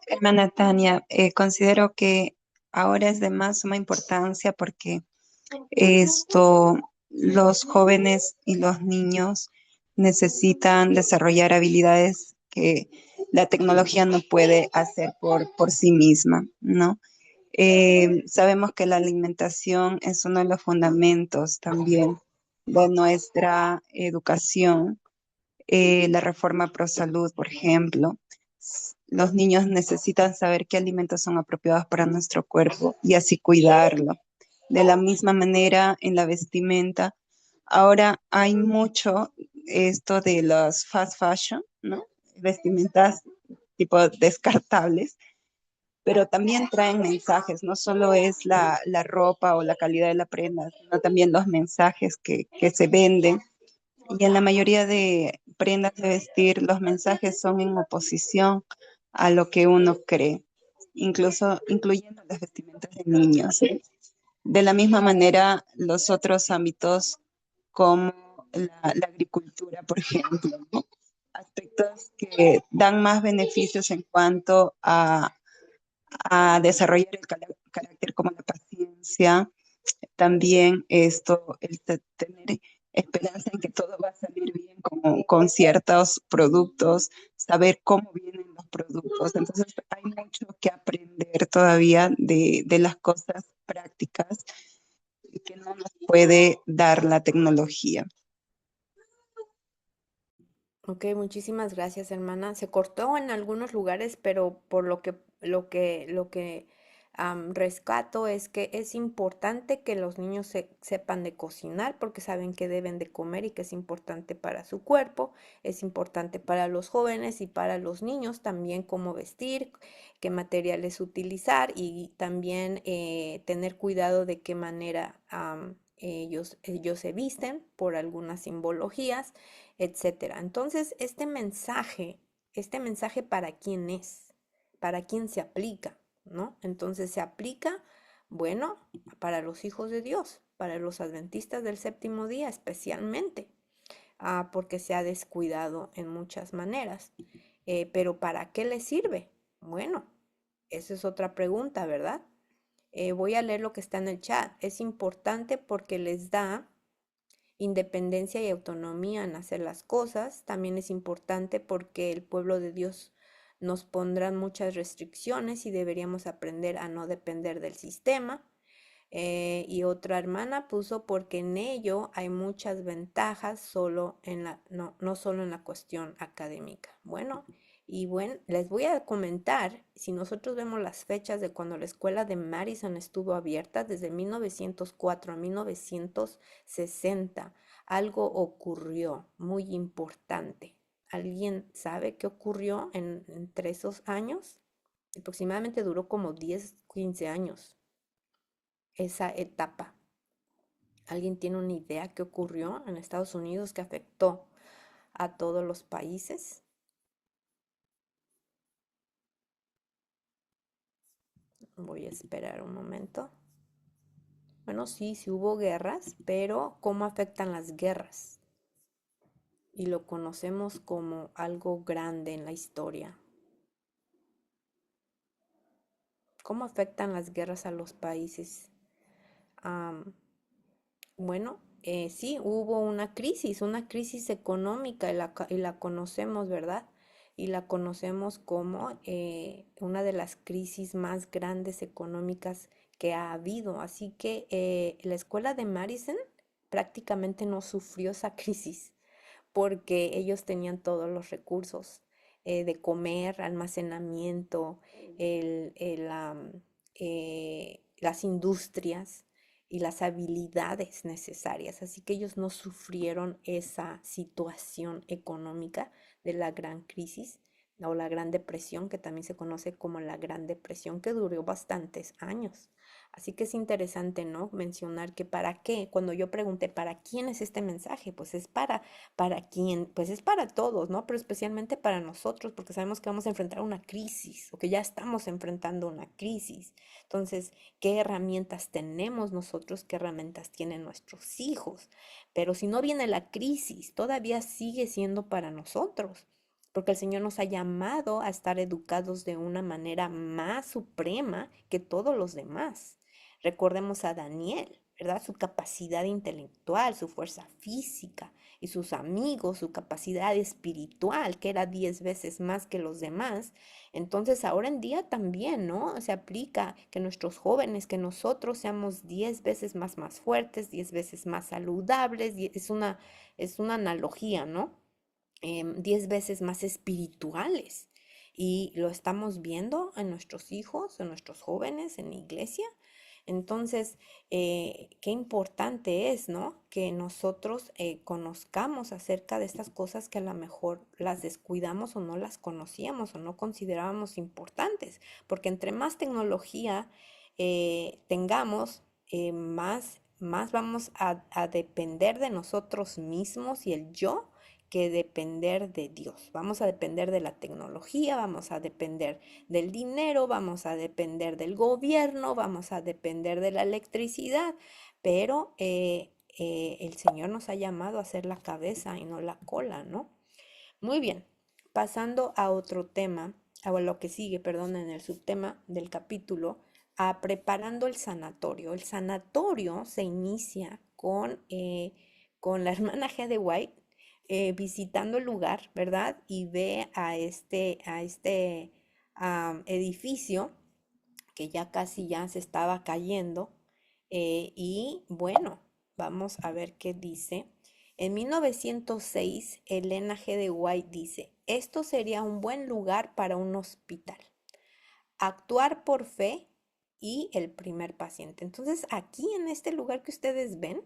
Hermana Tania, considero que ahora es de más suma importancia porque los jóvenes y los niños necesitan desarrollar habilidades que la tecnología no puede hacer por sí misma, ¿no? Sabemos que la alimentación es uno de los fundamentos también de nuestra educación. La reforma pro salud, por ejemplo. Los niños necesitan saber qué alimentos son apropiados para nuestro cuerpo y así cuidarlo. De la misma manera, en la vestimenta, ahora hay mucho esto de los fast fashion, ¿no? Vestimentas tipo descartables, pero también traen mensajes, no solo es la ropa o la calidad de la prenda, sino también los mensajes que se venden y en la mayoría de prendas de vestir, los mensajes son en oposición a lo que uno cree, incluso incluyendo las vestimentas de niños. De la misma manera, los otros ámbitos como la agricultura, por ejemplo, ¿no? Aspectos que dan más beneficios en cuanto a desarrollar el carácter como la paciencia, también tener esperanza en que todo va a salir bien con ciertos productos, saber cómo vienen los productos. Entonces hay mucho que aprender todavía de las cosas prácticas que no nos puede dar la tecnología. Ok, muchísimas gracias, hermana. Se cortó en algunos lugares, pero por lo que rescato es que es importante que los niños sepan de cocinar porque saben que deben de comer y que es importante para su cuerpo, es importante para los jóvenes y para los niños también cómo vestir, qué materiales utilizar y también tener cuidado de qué manera ellos se visten por algunas simbologías, etcétera. Entonces, este mensaje ¿para quién es? ¿Para quién se aplica? ¿No? Entonces se aplica, bueno, para los hijos de Dios, para los adventistas del séptimo día especialmente, porque se ha descuidado en muchas maneras. Pero ¿para qué les sirve? Bueno, esa es otra pregunta, ¿verdad? Voy a leer lo que está en el chat. Es importante porque les da independencia y autonomía en hacer las cosas. También es importante porque el pueblo de Dios nos pondrán muchas restricciones y deberíamos aprender a no depender del sistema. Y otra hermana puso porque en ello hay muchas ventajas no solo en la cuestión académica. Bueno, y bueno, les voy a comentar, si nosotros vemos las fechas de cuando la escuela de Madison estuvo abierta, desde 1904 a 1960, algo ocurrió muy importante. ¿Alguien sabe qué ocurrió entre esos años? Aproximadamente duró como 10, 15 años esa etapa. ¿Alguien tiene una idea qué ocurrió en Estados Unidos que afectó a todos los países? Voy a esperar un momento. Bueno, sí, sí hubo guerras, pero ¿cómo afectan las guerras? Y lo conocemos como algo grande en la historia. ¿Cómo afectan las guerras a los países? Am, bueno, sí, hubo una crisis económica y la conocemos, ¿verdad? Y la conocemos como una de las crisis más grandes económicas que ha habido. Así que la escuela de Madison prácticamente no sufrió esa crisis porque ellos tenían todos los recursos de comer, almacenamiento, las industrias y las habilidades necesarias. Así que ellos no sufrieron esa situación económica de la gran crisis o la Gran Depresión, que también se conoce como la Gran Depresión, que duró bastantes años. Así que es interesante, ¿no? Mencionar que para qué, cuando yo pregunté para quién es este mensaje, pues es para quién, pues es para todos, ¿no? Pero especialmente para nosotros, porque sabemos que vamos a enfrentar una crisis o que ya estamos enfrentando una crisis. Entonces, ¿qué herramientas tenemos nosotros? ¿Qué herramientas tienen nuestros hijos? Pero si no viene la crisis, todavía sigue siendo para nosotros, porque el Señor nos ha llamado a estar educados de una manera más suprema que todos los demás. Recordemos a Daniel, ¿verdad? Su capacidad intelectual, su fuerza física y sus amigos, su capacidad espiritual, que era 10 veces más que los demás. Entonces, ahora en día también, ¿no? Se aplica que nuestros jóvenes, que nosotros seamos 10 veces más fuertes, 10 veces más saludables. Es una analogía, ¿no? 10 veces más espirituales. Y lo estamos viendo en nuestros hijos, en nuestros jóvenes, en la iglesia. Entonces, qué importante es, ¿no? Que nosotros conozcamos acerca de estas cosas que a lo mejor las descuidamos o no las conocíamos o no considerábamos importantes, porque entre más tecnología tengamos, más vamos a depender de nosotros mismos y el yo que depender de Dios. Vamos a depender de la tecnología, vamos a depender del dinero, vamos a depender del gobierno, vamos a depender de la electricidad, pero el Señor nos ha llamado a ser la cabeza y no la cola, ¿no? Muy bien, pasando a otro tema, a lo que sigue, perdón, en el subtema del capítulo, a preparando el sanatorio. El sanatorio se inicia con la hermana G. de White visitando el lugar, ¿verdad? Y ve a este edificio que ya casi ya se estaba cayendo. Y bueno, vamos a ver qué dice. En 1906, Elena G. de White dice, esto sería un buen lugar para un hospital. Actuar por fe y el primer paciente. Entonces, aquí en este lugar que ustedes ven,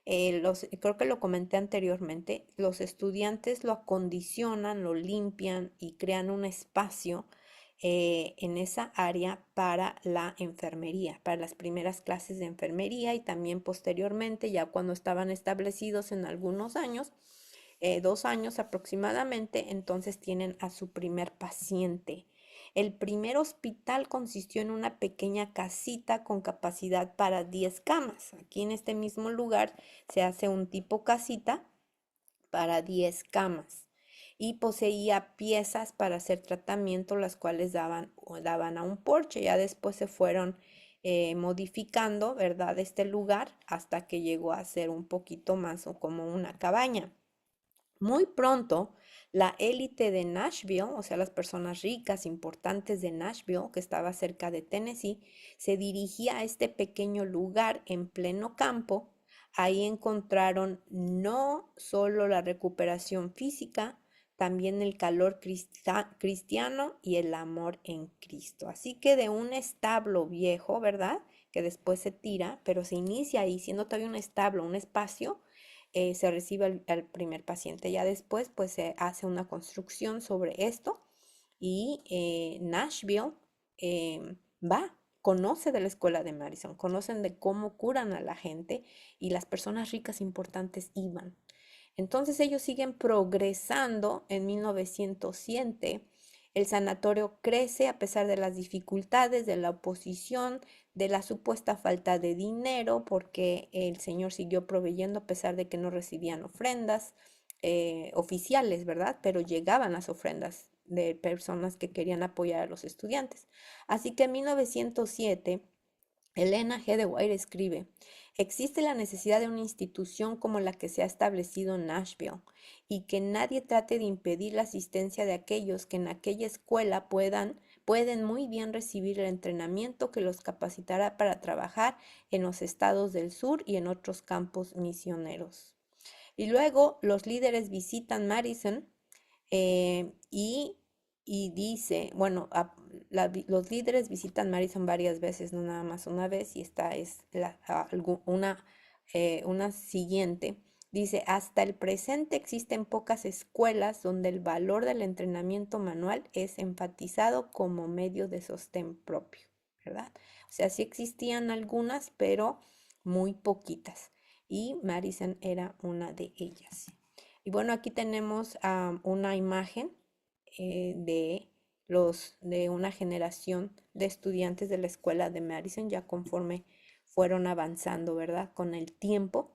creo que lo comenté anteriormente, los estudiantes lo acondicionan, lo limpian y crean un espacio en esa área para la enfermería, para las primeras clases de enfermería y también posteriormente, ya cuando estaban establecidos en algunos años, 2 años aproximadamente, entonces tienen a su primer paciente. El primer hospital consistió en una pequeña casita con capacidad para 10 camas. Aquí en este mismo lugar se hace un tipo casita para 10 camas y poseía piezas para hacer tratamiento, las cuales daban a un porche. Ya después se fueron modificando, ¿verdad? Este lugar hasta que llegó a ser un poquito más o como una cabaña. Muy pronto, la élite de Nashville, o sea, las personas ricas, importantes de Nashville, que estaba cerca de Tennessee, se dirigía a este pequeño lugar en pleno campo. Ahí encontraron no solo la recuperación física, también el calor cristiano y el amor en Cristo. Así que de un establo viejo, ¿verdad? Que después se tira, pero se inicia ahí siendo todavía un establo, un espacio, se recibe al primer paciente. Ya después, pues se hace una construcción sobre esto y Nashville conoce de la escuela de Madison, conocen de cómo curan a la gente y las personas ricas importantes iban. Entonces ellos siguen progresando. En 1907 el sanatorio crece a pesar de las dificultades, de la oposición, de la supuesta falta de dinero, porque el Señor siguió proveyendo a pesar de que no recibían ofrendas oficiales, ¿verdad? Pero llegaban las ofrendas de personas que querían apoyar a los estudiantes. Así que en 1907 Elena G. de White escribe: existe la necesidad de una institución como la que se ha establecido en Nashville y que nadie trate de impedir la asistencia de aquellos que en aquella escuela pueden muy bien recibir el entrenamiento que los capacitará para trabajar en los estados del sur y en otros campos misioneros. Y luego los líderes visitan Madison y dice, bueno, los líderes visitan Madison varias veces, no nada más una vez, y esta es una siguiente. Dice, hasta el presente existen pocas escuelas donde el valor del entrenamiento manual es enfatizado como medio de sostén propio, ¿verdad? O sea, sí existían algunas, pero muy poquitas. Y Madison era una de ellas. Y bueno, aquí tenemos una imagen de una generación de estudiantes de la escuela de Madison, ya conforme fueron avanzando, ¿verdad? Con el tiempo.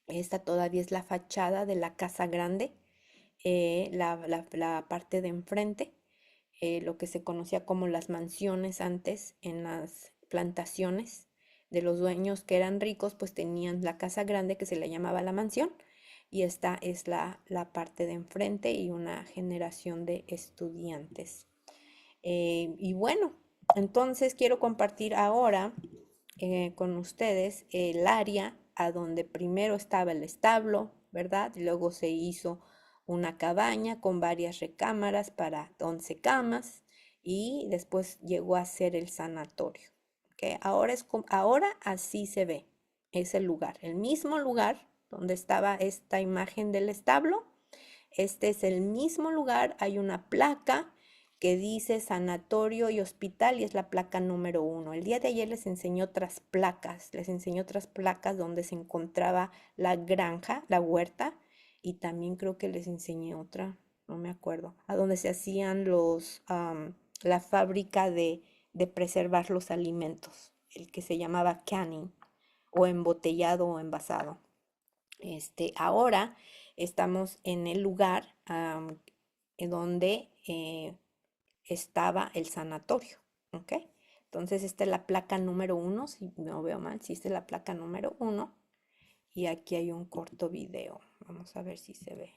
Esta todavía es la fachada de la casa grande, la parte de enfrente, lo que se conocía como las mansiones antes en las plantaciones de los dueños que eran ricos, pues tenían la casa grande que se le llamaba la mansión, y esta es la parte de enfrente y una generación de estudiantes. Y bueno, entonces quiero compartir ahora con ustedes el área a donde primero estaba el establo, ¿verdad? Y luego se hizo una cabaña con varias recámaras para 11 camas y después llegó a ser el sanatorio. ¿Ok? Ahora así se ve ese lugar, el mismo lugar donde estaba esta imagen del establo. Este es el mismo lugar, hay una placa que dice sanatorio y hospital y es la placa número 1. El día de ayer les enseñé otras placas donde se encontraba la granja, la huerta, y también creo que les enseñé otra, no me acuerdo, a donde se hacían la fábrica de preservar los alimentos, el que se llamaba canning, o embotellado o envasado. Ahora estamos en el lugar en donde estaba el sanatorio, ¿ok? Entonces esta es la placa número 1, si no veo mal, si esta es la placa número 1, y aquí hay un corto video. Vamos a ver si se ve.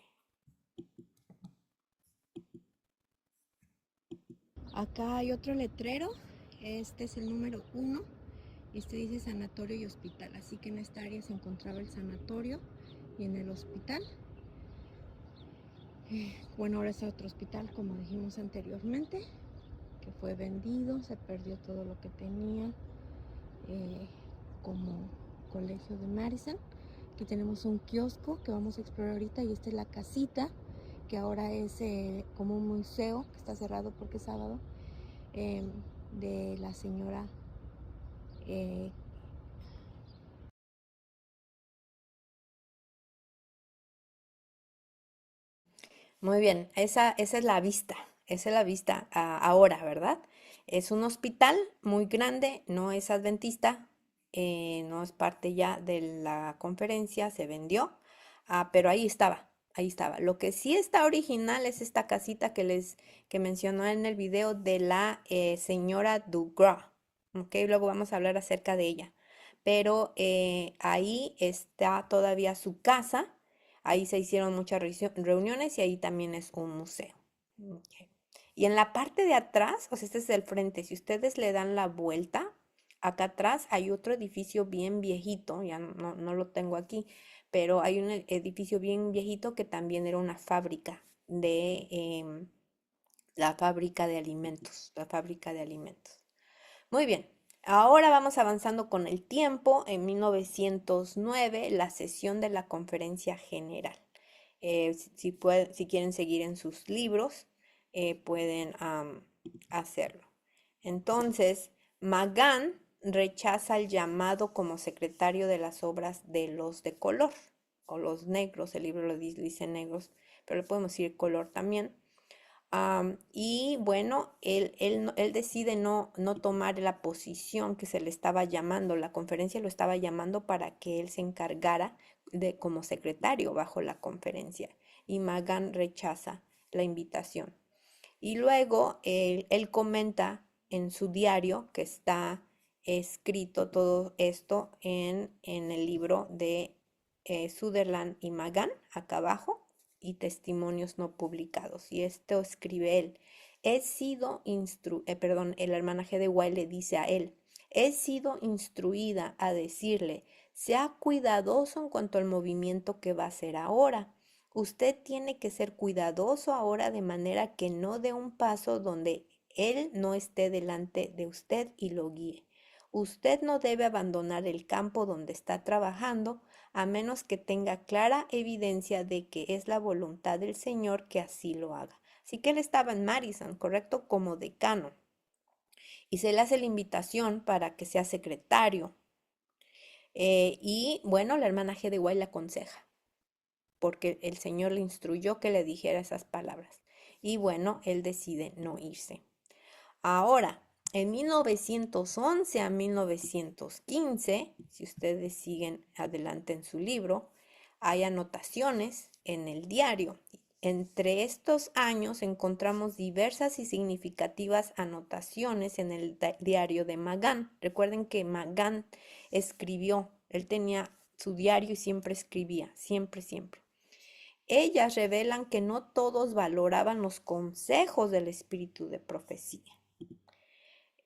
Acá hay otro letrero, este es el número 1, este dice sanatorio y hospital, así que en esta área se encontraba el sanatorio y en el hospital. Bueno, ahora está otro hospital, como dijimos anteriormente. que fue vendido, se perdió todo lo que tenía como colegio de Madison. Aquí tenemos un kiosco que vamos a explorar ahorita y esta es la casita que ahora es como un museo que está cerrado porque es sábado, de la señora Muy bien, esa es esa es la vista ahora, ¿verdad? Es un hospital muy grande, no es adventista, no es parte ya de la conferencia, se vendió, pero ahí estaba, ahí estaba. Lo que sí está original es esta casita que mencionó en el video de la señora Dugas, ¿ok? Luego vamos a hablar acerca de ella, pero ahí está todavía su casa. Ahí se hicieron muchas reuniones y ahí también es un museo. Ok. Y en la parte de atrás, o sea, este es el frente, si ustedes le dan la vuelta, acá atrás hay otro edificio bien viejito, ya no lo tengo aquí, pero hay un edificio bien viejito que también era una fábrica de la fábrica de alimentos, la fábrica de alimentos. Muy bien, ahora vamos avanzando con el tiempo. En 1909, la sesión de la Conferencia General. Si quieren seguir en sus libros, pueden hacerlo. Entonces, Magan rechaza el llamado como secretario de las obras de los de color, o los negros, el libro lo dice negros, pero le podemos decir color también. Y bueno, él decide no tomar la posición que se le estaba llamando, la conferencia lo estaba llamando para que él se encargara de como secretario bajo la conferencia. Y Magan rechaza la invitación. Y luego él comenta en su diario que está escrito todo esto en el libro de Sutherland y Magan, acá abajo, y testimonios no publicados. Y esto escribe él. El hermanaje de White le dice a él, he sido instruida a decirle, sea cuidadoso en cuanto al movimiento que va a hacer ahora. Usted tiene que ser cuidadoso ahora de manera que no dé un paso donde él no esté delante de usted y lo guíe. Usted no debe abandonar el campo donde está trabajando a menos que tenga clara evidencia de que es la voluntad del Señor que así lo haga. Así que él estaba en Madison, ¿correcto? Como decano. Y se le hace la invitación para que sea secretario. Y bueno, la hermana G. de White le aconseja porque el Señor le instruyó que le dijera esas palabras. Y bueno, él decide no irse. Ahora, en 1911 a 1915, si ustedes siguen adelante en su libro, hay anotaciones en el diario. Entre estos años encontramos diversas y significativas anotaciones en el diario de Magan. Recuerden que Magan escribió, él tenía su diario y siempre escribía, siempre, siempre. Ellas revelan que no todos valoraban los consejos del espíritu de profecía.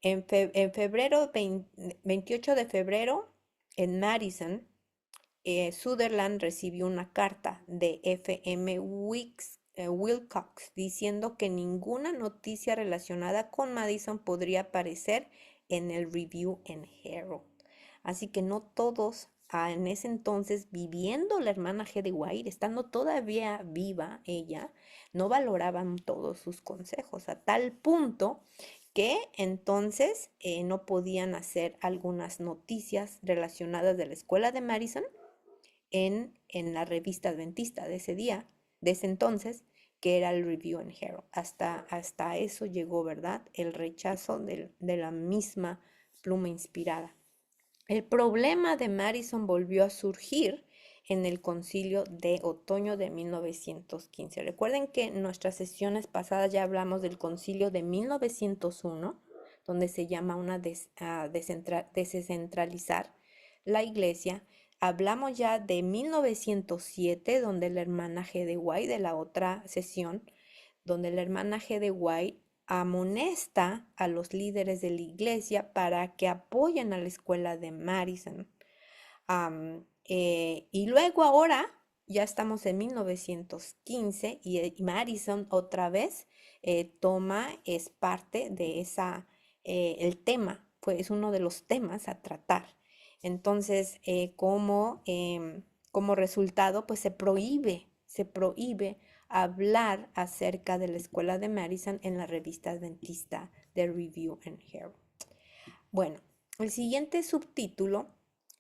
En febrero, 28 de febrero, en Madison, Sutherland recibió una carta de F.M. Wilcox diciendo que ninguna noticia relacionada con Madison podría aparecer en el Review and Herald. Así que no todos en ese entonces, viviendo la hermana G. de White, estando todavía viva ella, no valoraban todos sus consejos, a tal punto que entonces no podían hacer algunas noticias relacionadas de la escuela de Madison en la revista adventista de ese día, de ese entonces, que era el Review and Herald. Hasta eso llegó, ¿verdad? El rechazo de la misma pluma inspirada. El problema de Madison volvió a surgir en el concilio de otoño de 1915. Recuerden que en nuestras sesiones pasadas ya hablamos del concilio de 1901, donde se llama descentralizar la iglesia. Hablamos ya de 1907, donde la hermana G. de White, de la otra sesión, donde la hermana G. de White amonesta a los líderes de la iglesia para que apoyen a la escuela de Madison. Y luego ahora, ya estamos en 1915 y Madison otra vez toma, es parte de el tema, pues es uno de los temas a tratar. Entonces, como resultado, pues se prohíbe hablar acerca de la escuela de Madison en la revista adventista de Review and Herald. Bueno, el siguiente subtítulo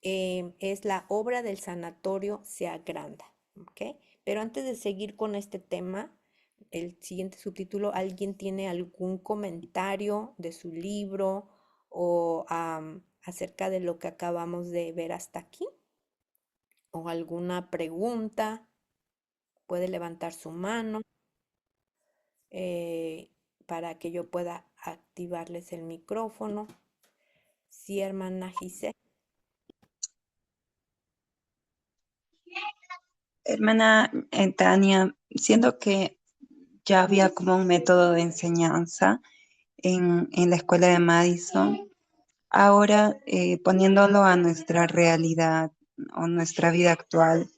es la obra del sanatorio se agranda, ¿ok? Pero antes de seguir con este tema, el siguiente subtítulo, ¿alguien tiene algún comentario de su libro o acerca de lo que acabamos de ver hasta aquí? ¿O alguna pregunta? Puede levantar su mano eh, para que yo pueda activarles el micrófono. Sí, hermana Giselle. Hermana Tania, siento que ya había como un método de enseñanza en la escuela de Madison. Ahora, poniéndolo a nuestra realidad o nuestra vida actual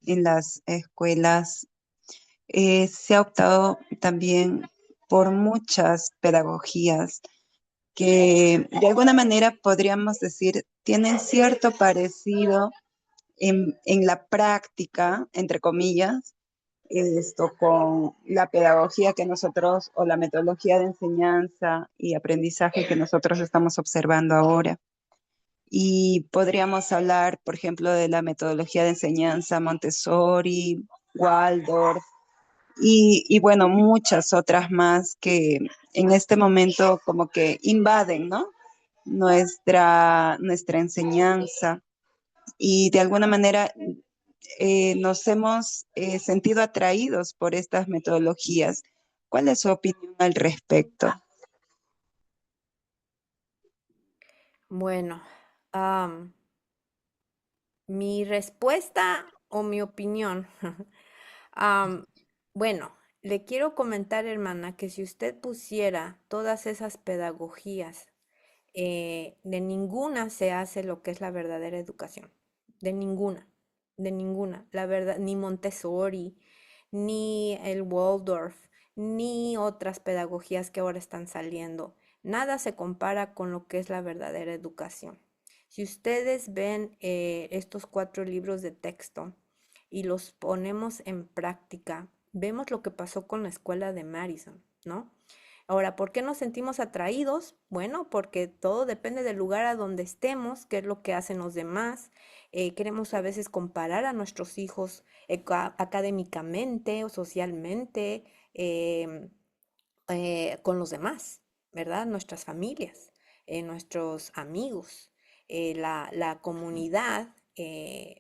en las escuelas, se ha optado también por muchas pedagogías que de alguna manera podríamos decir tienen cierto parecido en la práctica, entre comillas, esto con la pedagogía que nosotros o la metodología de enseñanza y aprendizaje que nosotros estamos observando ahora. Y podríamos hablar, por ejemplo, de la metodología de enseñanza Montessori, Waldorf y bueno, muchas otras más que en este momento como que invaden, ¿no? Nuestra enseñanza y de alguna manera nos hemos sentido atraídos por estas metodologías. ¿Cuál es su opinión al respecto? Bueno, am, mi respuesta o mi opinión. Am, bueno, le quiero comentar, hermana, que si usted pusiera todas esas pedagogías, de ninguna se hace lo que es la verdadera educación. De ninguna, de ninguna. La verdad, ni Montessori, ni el Waldorf, ni otras pedagogías que ahora están saliendo. Nada se compara con lo que es la verdadera educación. Si ustedes ven estos 4 libros de texto y los ponemos en práctica, vemos lo que pasó con la escuela de Madison, ¿no? Ahora, ¿por qué nos sentimos atraídos? Bueno, porque todo depende del lugar a donde estemos, qué es lo que hacen los demás. Queremos a veces comparar a nuestros hijos académicamente o socialmente em, con los demás, ¿verdad? Nuestras familias, nuestros amigos, la comunidad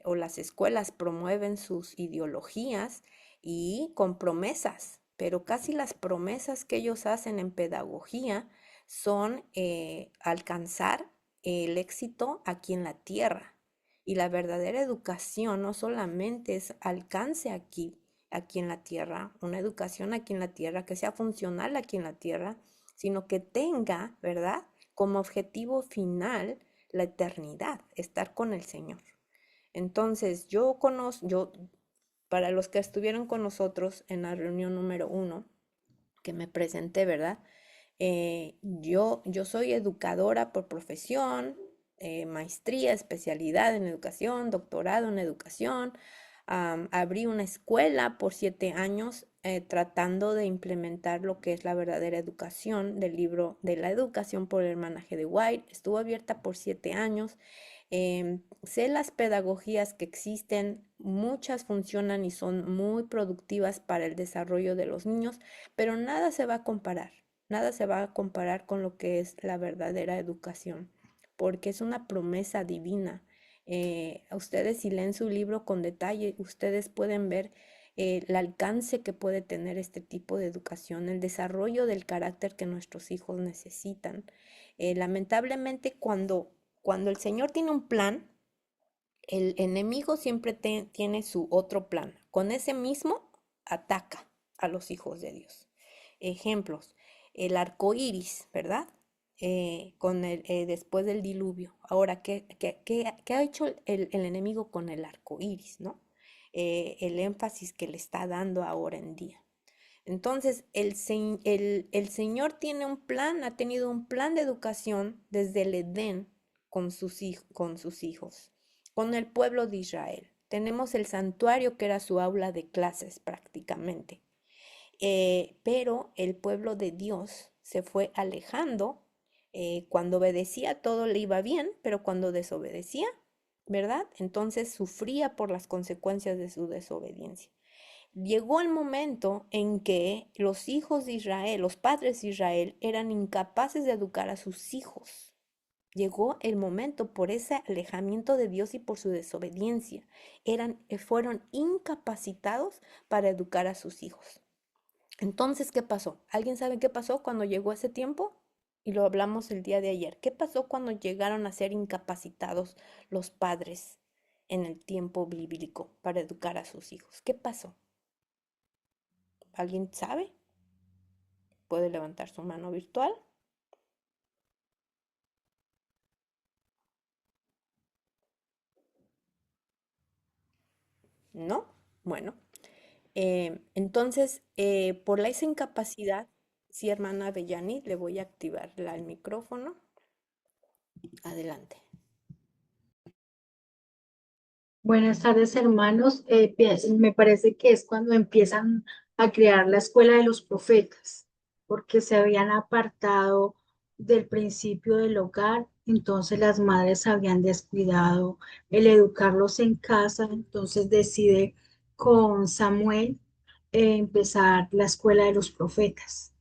o las escuelas promueven sus ideologías y con promesas, pero casi las promesas que ellos hacen en pedagogía son alcanzar el éxito aquí en la tierra. Y la verdadera educación no solamente es alcance aquí en la tierra, una educación aquí en la tierra, que sea funcional aquí en la tierra, sino que tenga, ¿verdad? Como objetivo final la eternidad, estar con el Señor. Entonces, para los que estuvieron con nosotros en la reunión número 1, que me presenté, ¿verdad? Yo soy educadora por profesión, maestría, especialidad en educación, doctorado en educación. Abrí una escuela por 7 años tratando de implementar lo que es la verdadera educación del libro de la educación por el hermanaje de White. Estuvo abierta por 7 años. Sé las pedagogías que existen, muchas funcionan y son muy productivas para el desarrollo de los niños, pero nada se va a comparar, nada se va a comparar con lo que es la verdadera educación, porque es una promesa divina. Ustedes si leen su libro con detalle, ustedes pueden ver el alcance que puede tener este tipo de educación, el desarrollo del carácter que nuestros hijos necesitan. Lamentablemente, cuando el Señor tiene un plan, el enemigo siempre tiene su otro plan. Con ese mismo ataca a los hijos de Dios. Ejemplos, el arco iris, ¿verdad? Después del diluvio. Ahora, ¿qué ha hecho el enemigo con el arco iris, no? el énfasis que le está dando ahora en día. Entonces, el Señor tiene un plan, ha tenido un plan de educación desde el Edén con sus hijos, con el pueblo de Israel. Tenemos el santuario que era su aula de clases prácticamente. Pero el pueblo de Dios se fue alejando. Cuando obedecía todo le iba bien, pero cuando desobedecía, ¿verdad? Entonces sufría por las consecuencias de su desobediencia. Llegó el momento en que los hijos de Israel, los padres de Israel, eran incapaces de educar a sus hijos. Llegó el momento por ese alejamiento de Dios y por su desobediencia. Fueron incapacitados para educar a sus hijos. Entonces, ¿qué pasó? ¿Alguien sabe qué pasó cuando llegó ese tiempo? Y lo hablamos el día de ayer. ¿Qué pasó cuando llegaron a ser incapacitados los padres en el tiempo bíblico para educar a sus hijos? ¿Qué pasó? ¿Alguien sabe? Puede levantar su mano virtual. ¿No? Bueno, entonces, por esa incapacidad, sí, hermana Bellani, le voy a activar el micrófono. Adelante. Buenas tardes, hermanos. Me parece que es cuando empiezan a crear la escuela de los profetas, porque se habían apartado del principio del hogar, entonces las madres habían descuidado el educarlos en casa, entonces decide con Samuel empezar la escuela de los profetas,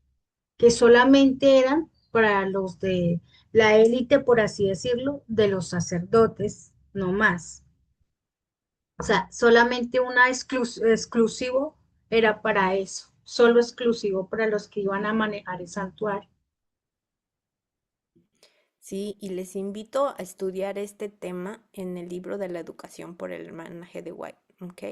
que solamente eran para los de la élite, por así decirlo, de los sacerdotes, no más. O sea, solamente una exclusivo era para eso, solo exclusivo para los que iban a manejar el santuario. Sí, y les invito a estudiar este tema en el libro de la educación por el hermanaje de White, ¿ok?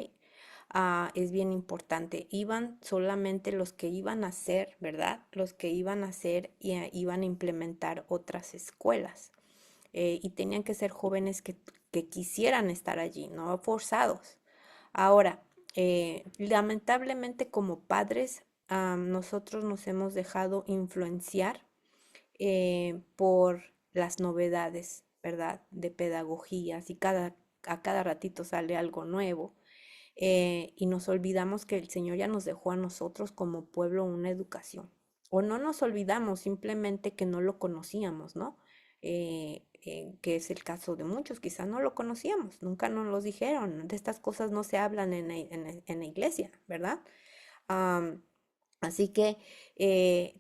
Es bien importante. Iban solamente los que iban a ser, ¿verdad? Los que iban a ser y iban a implementar otras escuelas. Y tenían que ser jóvenes que quisieran estar allí, no forzados. Ahora, lamentablemente como padres, nosotros nos hemos dejado influenciar por las novedades, ¿verdad? De pedagogías y a cada ratito sale algo nuevo. Y nos olvidamos que el Señor ya nos dejó a nosotros como pueblo una educación. O no nos olvidamos, simplemente que no lo conocíamos, ¿no? Que es el caso de muchos, quizás no lo conocíamos, nunca nos lo dijeron, de estas cosas no se hablan en la iglesia, ¿verdad? Am, Así que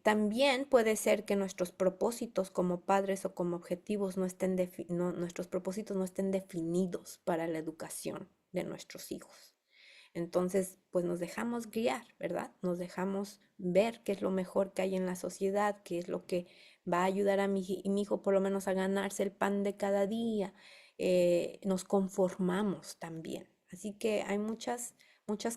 también puede ser que nuestros propósitos como padres o como objetivos no estén nuestros propósitos no estén definidos para la educación de nuestros hijos. Entonces, pues nos dejamos guiar, ¿verdad? Nos dejamos ver qué es lo mejor que hay en la sociedad, qué es lo que va a ayudar a mi hijo por lo menos a ganarse el pan de cada día. Nos conformamos también. Así que hay muchas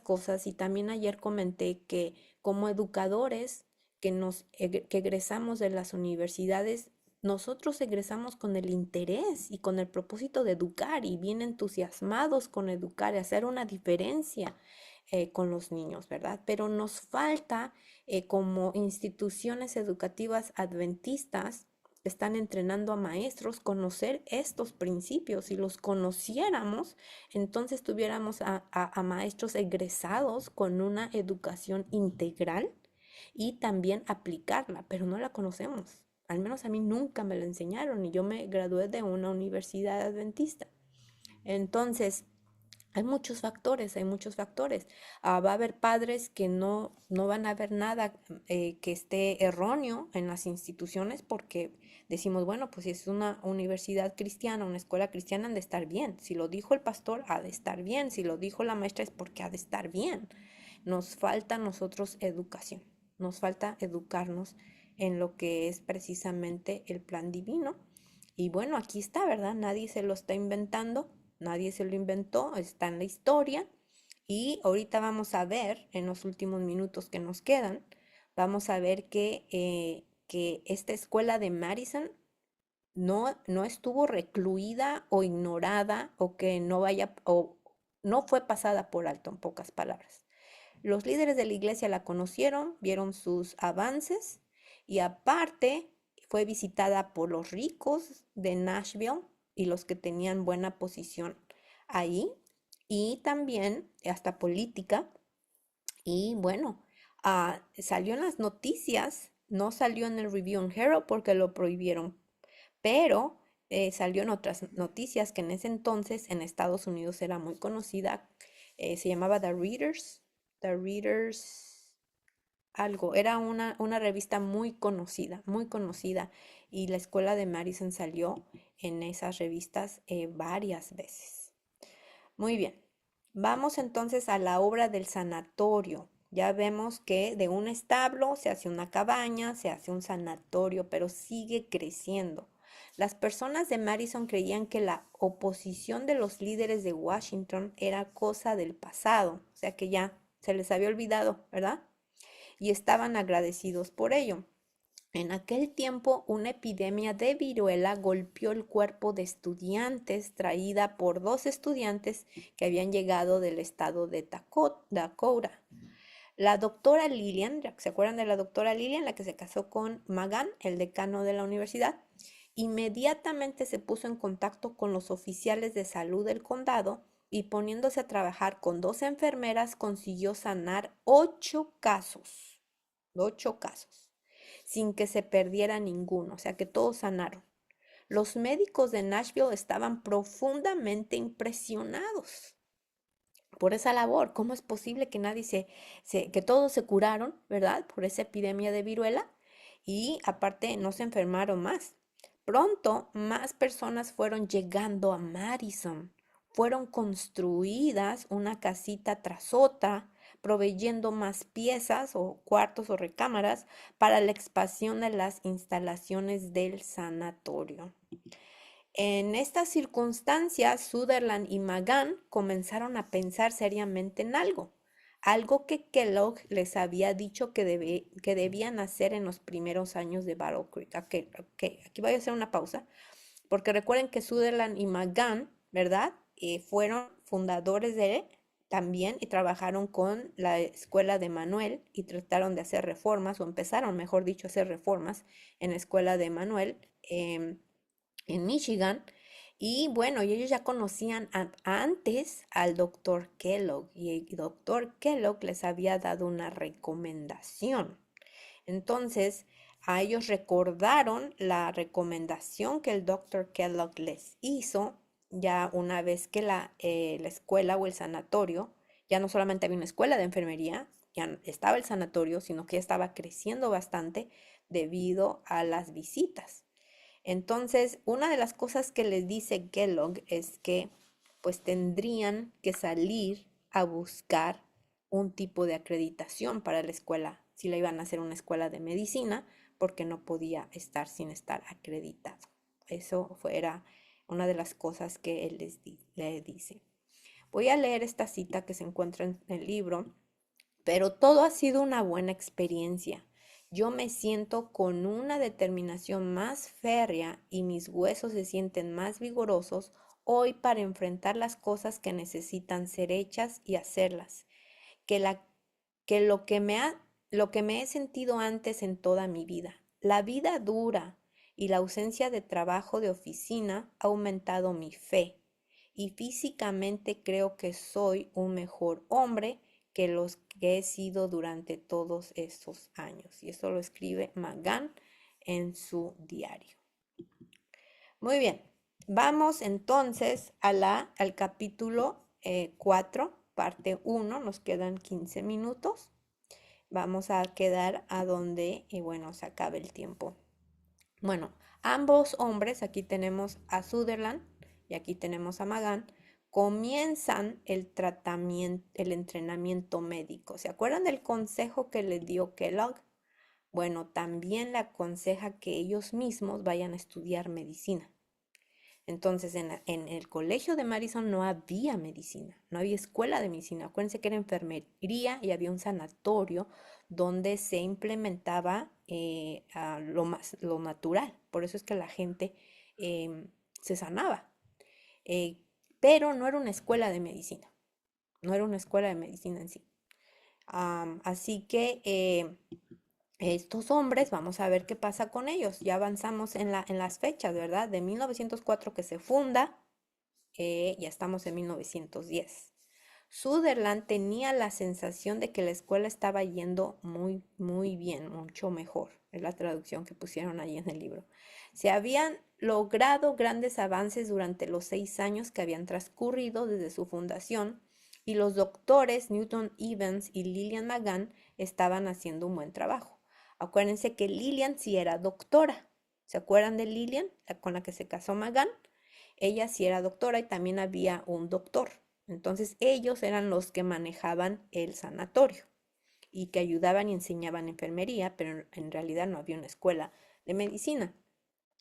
cosas y también ayer comenté que como educadores que egresamos de las universidades, nosotros egresamos con el interés y con el propósito de educar y bien entusiasmados con educar y hacer una diferencia con los niños, ¿verdad? Pero nos falta como instituciones educativas adventistas están entrenando a maestros conocer estos principios. Si los conociéramos, entonces tuviéramos a maestros egresados con una educación integral y también aplicarla, pero no la conocemos. Al menos a mí nunca me la enseñaron y yo me gradué de una universidad adventista. Entonces, hay muchos factores, hay muchos factores. Va a haber padres que no van a ver nada que esté erróneo en las instituciones porque decimos, bueno, pues si es una universidad cristiana, una escuela cristiana, han de estar bien. Si lo dijo el pastor, ha de estar bien. Si lo dijo la maestra, es porque ha de estar bien. Nos falta a nosotros educación, nos falta educarnos en lo que es precisamente el plan divino. Y bueno, aquí está, ¿verdad? Nadie se lo está inventando, nadie se lo inventó, está en la historia. Y ahorita vamos a ver, en los últimos minutos que nos quedan, vamos a ver que esta escuela de Madison no estuvo recluida o ignorada o que no vaya no fue pasada por alto, en pocas palabras. Los líderes de la iglesia la conocieron, vieron sus avances y aparte fue visitada por los ricos de Nashville y los que tenían buena posición ahí y también hasta política. Y bueno, salió en las noticias, no salió en el Review and Herald porque lo prohibieron, pero salió en otras noticias que en ese entonces en Estados Unidos era muy conocida, se llamaba The Readers algo, era una revista muy conocida, y la escuela de Madison salió en esas revistas varias veces. Muy bien, vamos entonces a la obra del sanatorio. Ya vemos que de un establo se hace una cabaña, se hace un sanatorio, pero sigue creciendo. Las personas de Madison creían que la oposición de los líderes de Washington era cosa del pasado, o sea que ya se les había olvidado, ¿verdad? Y estaban agradecidos por ello. En aquel tiempo, una epidemia de viruela golpeó el cuerpo de estudiantes traída por dos estudiantes que habían llegado del estado de Dakota. La doctora Lillian, ¿se acuerdan de la doctora Lillian, la que se casó con Magan, el decano de la universidad? Inmediatamente se puso en contacto con los oficiales de salud del condado y poniéndose a trabajar con dos enfermeras consiguió sanar 8 casos, 8 casos, sin que se perdiera ninguno, o sea que todos sanaron. Los médicos de Nashville estaban profundamente impresionados por esa labor. ¿Cómo es posible que que todos se curaron, ¿verdad? Por esa epidemia de viruela y aparte no se enfermaron más. Pronto más personas fueron llegando a Madison. Fueron construidas una casita tras otra, proveyendo más piezas o cuartos o recámaras para la expansión de las instalaciones del sanatorio. En estas circunstancias, Sutherland y Magan comenzaron a pensar seriamente en algo que Kellogg les había dicho que debían hacer en los primeros años de Battle Creek. Aquí voy a hacer una pausa, porque recuerden que Sutherland y Magan, ¿verdad? Fueron fundadores también y trabajaron con la escuela de Manuel y trataron de hacer reformas, o empezaron, mejor dicho, a hacer reformas en la escuela de Manuel. En Michigan. Y bueno, y ellos ya conocían antes al doctor Kellogg y el doctor Kellogg les había dado una recomendación. Entonces, a ellos recordaron la recomendación que el doctor Kellogg les hizo ya una vez que la escuela o el sanatorio, ya no solamente había una escuela de enfermería, ya estaba el sanatorio, sino que ya estaba creciendo bastante debido a las visitas. Entonces, una de las cosas que les dice Kellogg es que pues tendrían que salir a buscar un tipo de acreditación para la escuela, si la iban a hacer una escuela de medicina, porque no podía estar sin estar acreditado. Era una de las cosas que él le dice. Voy a leer esta cita que se encuentra en el libro, pero todo ha sido una buena experiencia. Yo me siento con una determinación más férrea y mis huesos se sienten más vigorosos hoy para enfrentar las cosas que necesitan ser hechas y hacerlas, que, la, que lo que me he sentido antes en toda mi vida. La vida dura y la ausencia de trabajo de oficina ha aumentado mi fe y físicamente creo que soy un mejor hombre que los que he sido durante todos estos años. Y eso lo escribe Magan en su diario. Muy bien, vamos entonces al capítulo 4, parte 1, nos quedan 15 minutos. Vamos a quedar a donde, y bueno, se acabe el tiempo. Bueno, ambos hombres, aquí tenemos a Sutherland y aquí tenemos a Magan, comienzan el tratamiento, el entrenamiento médico. ¿Se acuerdan del consejo que le dio Kellogg? Bueno, también le aconseja que ellos mismos vayan a estudiar medicina. Entonces, en el colegio de Madison no había medicina, no había escuela de medicina. Acuérdense que era enfermería y había un sanatorio donde se implementaba lo natural. Por eso es que la gente se sanaba. Eh, pero no era una escuela de medicina. no era una escuela de medicina en sí. Así que estos hombres, vamos a ver qué pasa con ellos. Ya avanzamos en las fechas, ¿verdad? De 1904 que se funda, ya estamos en 1910. Sutherland tenía la sensación de que la escuela estaba yendo muy, muy bien, mucho mejor. Es la traducción que pusieron ahí en el libro. Se habían logrado grandes avances durante los 6 años que habían transcurrido desde su fundación y los doctores Newton Evans y Lillian Magan estaban haciendo un buen trabajo. Acuérdense que Lillian sí era doctora. ¿Se acuerdan de Lillian, la con la que se casó Magan? Ella sí era doctora y también había un doctor. Entonces ellos eran los que manejaban el sanatorio y que ayudaban y enseñaban enfermería, pero en realidad no había una escuela de medicina.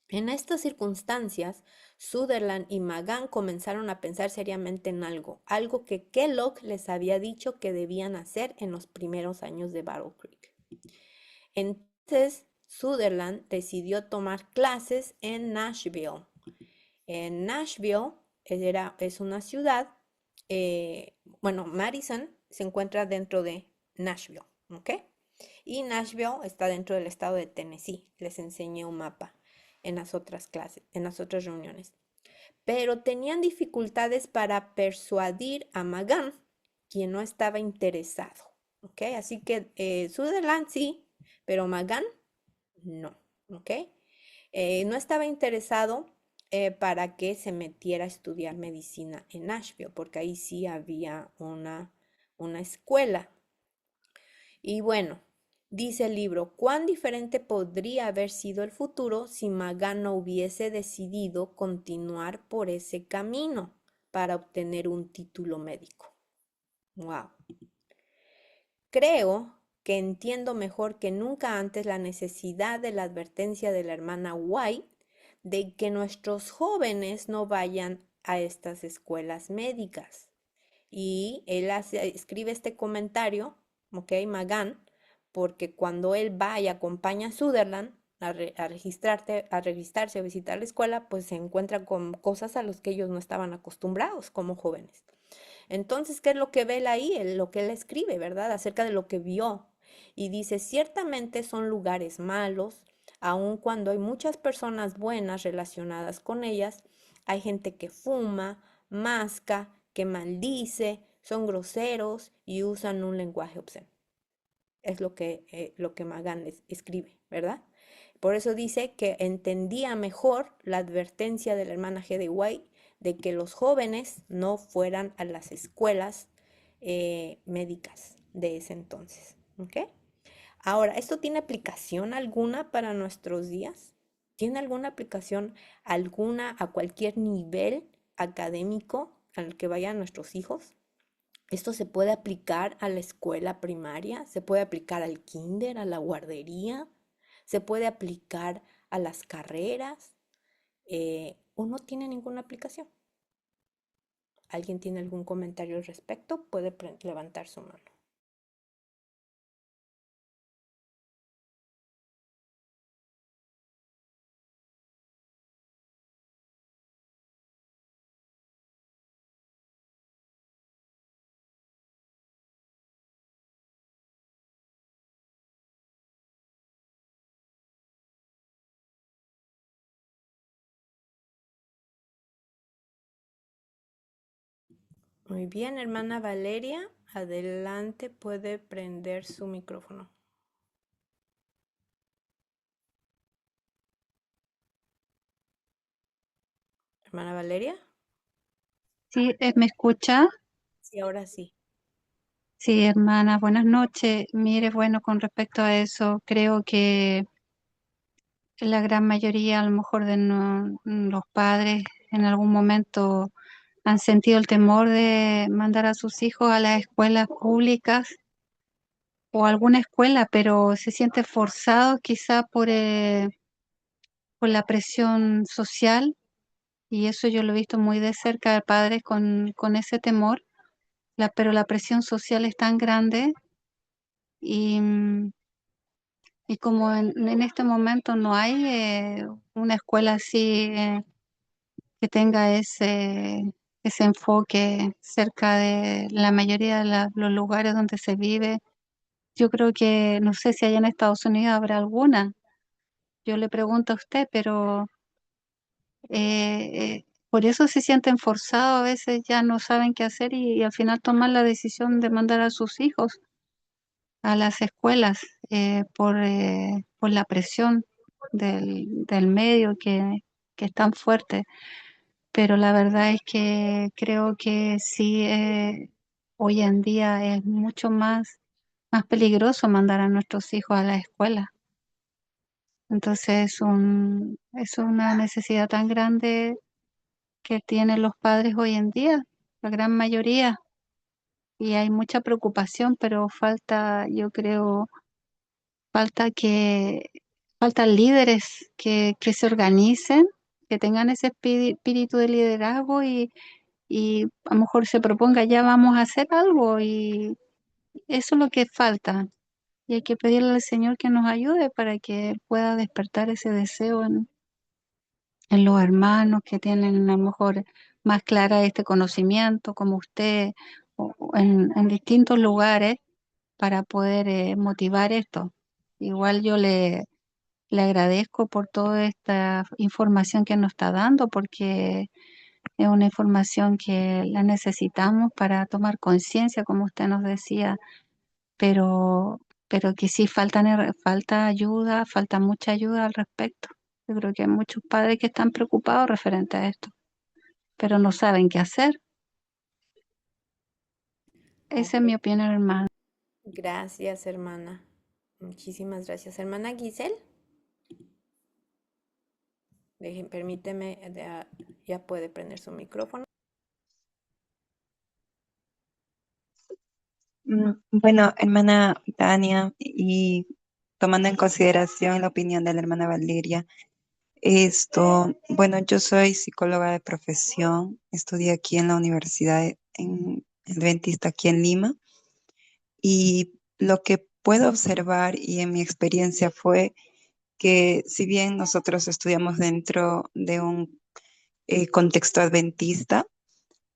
En estas circunstancias, Sutherland y Magan comenzaron a pensar seriamente en algo que Kellogg les había dicho que debían hacer en los primeros años de Battle Creek. Entonces, Sutherland decidió tomar clases en Nashville. En Nashville es una ciudad, bueno, Madison se encuentra dentro de Nashville, ¿ok? Y Nashville está dentro del estado de Tennessee. Les enseñé un mapa en las otras clases, en las otras reuniones. Pero tenían dificultades para persuadir a Magan, quien no estaba interesado, ¿ok? Así que Sutherland sí, pero Magan no, ¿ok? No estaba interesado para que se metiera a estudiar medicina en Nashville, porque ahí sí había una escuela. Y bueno, dice el libro, ¿cuán diferente podría haber sido el futuro si Magan no hubiese decidido continuar por ese camino para obtener un título médico? Wow. Creo que entiendo mejor que nunca antes la necesidad de la advertencia de la hermana White de que nuestros jóvenes no vayan a estas escuelas médicas. Y él escribe este comentario, ok, Magan, porque cuando él va y acompaña a Sutherland a registrarse, a visitar la escuela, pues se encuentra con cosas a las que ellos no estaban acostumbrados como jóvenes. Entonces, ¿qué es lo que ve él ahí? Lo que él escribe, ¿verdad? Acerca de lo que vio. Y dice, ciertamente son lugares malos, aun cuando hay muchas personas buenas relacionadas con ellas, hay gente que fuma, masca, que maldice, son groseros y usan un lenguaje obsceno. Es lo que Magan les escribe, ¿verdad? Por eso dice que entendía mejor la advertencia de la hermana G. de White de que los jóvenes no fueran a las escuelas médicas de ese entonces. ¿Ok? Ahora, ¿esto tiene aplicación alguna para nuestros días? ¿Tiene alguna aplicación alguna a cualquier nivel académico al que vayan nuestros hijos? Esto se puede aplicar a la escuela primaria, se puede aplicar al kinder, a la guardería, se puede aplicar a las carreras, o no tiene ninguna aplicación. ¿Alguien tiene algún comentario al respecto? Puede levantar su mano. Muy bien, hermana Valeria, adelante, puede prender su micrófono. Hermana Valeria, Sí, ¿me escucha? sí, ahora sí. Sí, hermana, buenas noches. Mire, bueno, con respecto a eso, creo que la gran mayoría, a lo mejor de los padres, en algún momento han sentido el temor de mandar a sus hijos a las escuelas públicas o a alguna escuela, pero se siente forzado quizá por la presión social, y eso yo lo he visto muy de cerca de padres con ese temor, pero la presión social es tan grande y, y como en este momento no hay una escuela así que tenga ese enfoque cerca de la mayoría de los lugares donde se vive. Yo creo que, no sé si allá en Estados Unidos habrá alguna. Yo le pregunto a usted, pero por eso se sienten forzados, a veces ya no saben qué hacer y al final toman la decisión de mandar a sus hijos a las escuelas por la presión del medio que es tan fuerte. Pero la verdad es que creo que sí, hoy en día es mucho más peligroso mandar a nuestros hijos a la escuela. Entonces es una necesidad tan grande que tienen los padres hoy en día, la gran mayoría, y hay mucha preocupación, pero falta, yo creo, falta que, faltan líderes que se organicen, que tengan ese espíritu de liderazgo y a lo mejor se proponga ya vamos a hacer algo y eso es lo que falta. Y hay que pedirle al Señor que nos ayude para que pueda despertar ese deseo en los hermanos que tienen a lo mejor más clara este conocimiento, como usted, o en distintos lugares para poder motivar esto. Igual le agradezco por toda esta información que nos está dando, porque es una información que la necesitamos para tomar conciencia, como usted nos decía, pero, pero que sí falta ayuda, falta mucha ayuda al respecto. Yo creo que hay muchos padres que están preocupados referente a esto, pero no saben qué hacer. Esa Ok, es mi opinión, hermano. gracias, hermana. Muchísimas gracias, hermana Giselle. Permíteme, ya puede prender su micrófono. Bueno, hermana Tania, y tomando en consideración la opinión de la hermana Valeria, bueno, yo soy psicóloga de profesión, estudié aquí en la Universidad en Adventista aquí en Lima, y lo que puedo observar y en mi experiencia fue que si bien nosotros estudiamos dentro de un contexto adventista,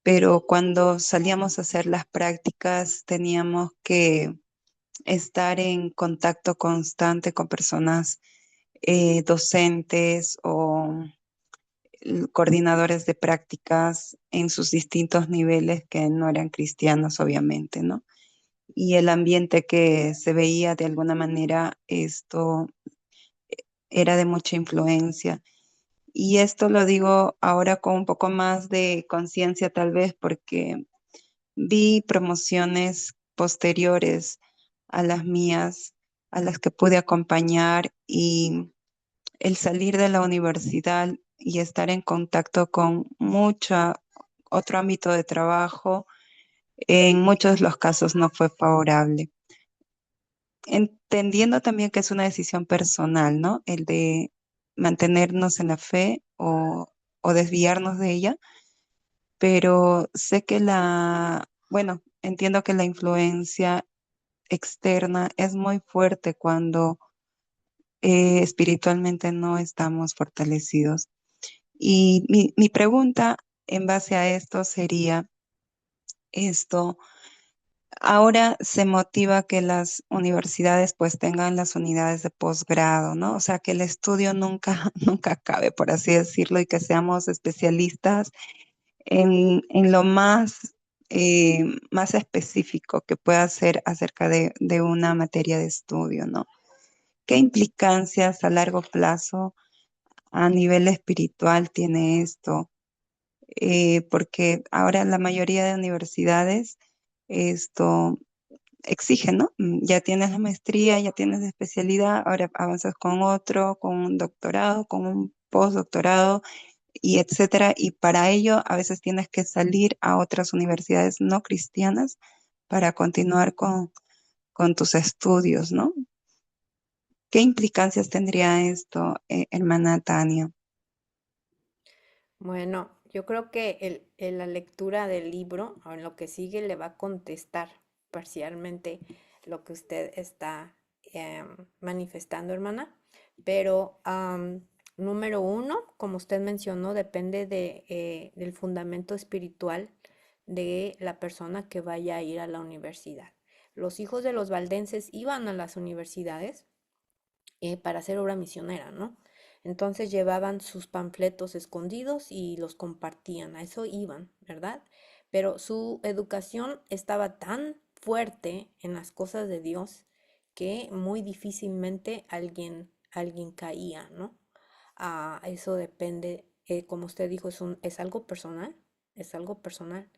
pero cuando salíamos a hacer las prácticas teníamos que estar en contacto constante con personas docentes o coordinadores de prácticas en sus distintos niveles que no eran cristianos, obviamente, ¿no? Y el ambiente que se veía de alguna manera, esto era de mucha influencia. Y esto lo digo ahora con un poco más de conciencia tal vez porque vi promociones posteriores a las mías, a las que pude acompañar y el salir de la universidad y estar en contacto con mucho otro ámbito de trabajo, en muchos de los casos no fue favorable. Entendiendo también que es una decisión personal, ¿no? El de mantenernos en la fe o desviarnos de ella, pero sé que bueno, entiendo que la influencia externa es muy fuerte cuando espiritualmente no estamos fortalecidos. Y mi pregunta en base a esto sería esto. Ahora se motiva que las universidades pues tengan las unidades de posgrado, ¿no? O sea, que el estudio nunca, nunca acabe, por así decirlo, y que seamos especialistas en lo más específico que pueda ser acerca de una materia de estudio, ¿no? ¿Qué implicancias a largo plazo a nivel espiritual tiene esto? Porque ahora la mayoría de universidades esto exigen, ¿no? Ya tienes la maestría, ya tienes la especialidad, ahora avanzas con otro, con un doctorado, con un postdoctorado y etcétera. Y para ello a veces tienes que salir a otras universidades no cristianas para continuar con tus estudios, ¿no? ¿Qué implicancias tendría esto, hermana Tania? Bueno, yo creo que la lectura del libro, o en lo que sigue, le va a contestar parcialmente lo que usted está manifestando, hermana. Pero Número uno, como usted mencionó, depende del fundamento espiritual de la persona que vaya a ir a la universidad. Los hijos de los valdenses iban a las universidades para hacer obra misionera, ¿no? Entonces llevaban sus panfletos escondidos y los compartían, a eso iban, ¿verdad? Pero su educación estaba tan fuerte en las cosas de Dios que muy difícilmente alguien caía, ¿no? Eso depende, como usted dijo, es algo personal, es algo personal.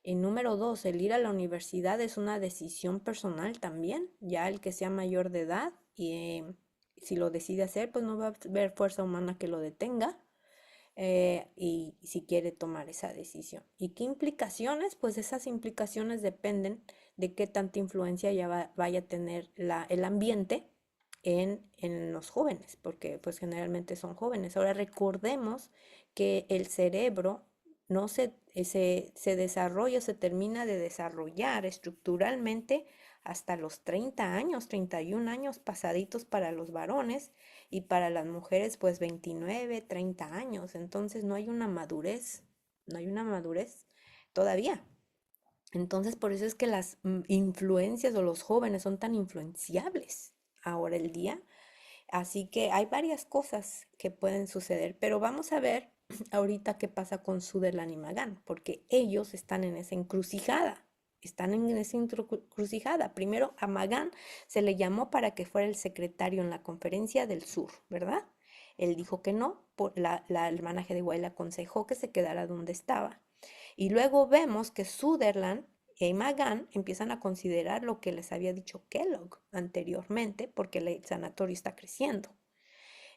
Y número dos, el ir a la universidad es una decisión personal también, ya el que sea mayor de edad y si lo decide hacer, pues no va a haber fuerza humana que lo detenga y si quiere tomar esa decisión. ¿Y qué implicaciones? Pues esas implicaciones dependen de qué tanta influencia vaya a tener el ambiente en los jóvenes, porque pues generalmente son jóvenes. Ahora recordemos que el cerebro no se desarrolla, se termina de desarrollar estructuralmente hasta los 30 años, 31 años pasaditos para los varones y para las mujeres pues 29, 30 años. Entonces no hay una madurez, no hay una madurez todavía. Entonces por eso es que las influencias o los jóvenes son tan influenciables ahora el día. Así que hay varias cosas que pueden suceder, pero vamos a ver ahorita qué pasa con Sutherland y Magan, porque ellos están en esa encrucijada. Están en esa encrucijada. Primero a Magan se le llamó para que fuera el secretario en la conferencia del sur, ¿verdad? Él dijo que no, la hermana G. de White le aconsejó que se quedara donde estaba. Y luego vemos que Sutherland y Magan empiezan a considerar lo que les había dicho Kellogg anteriormente, porque el sanatorio está creciendo.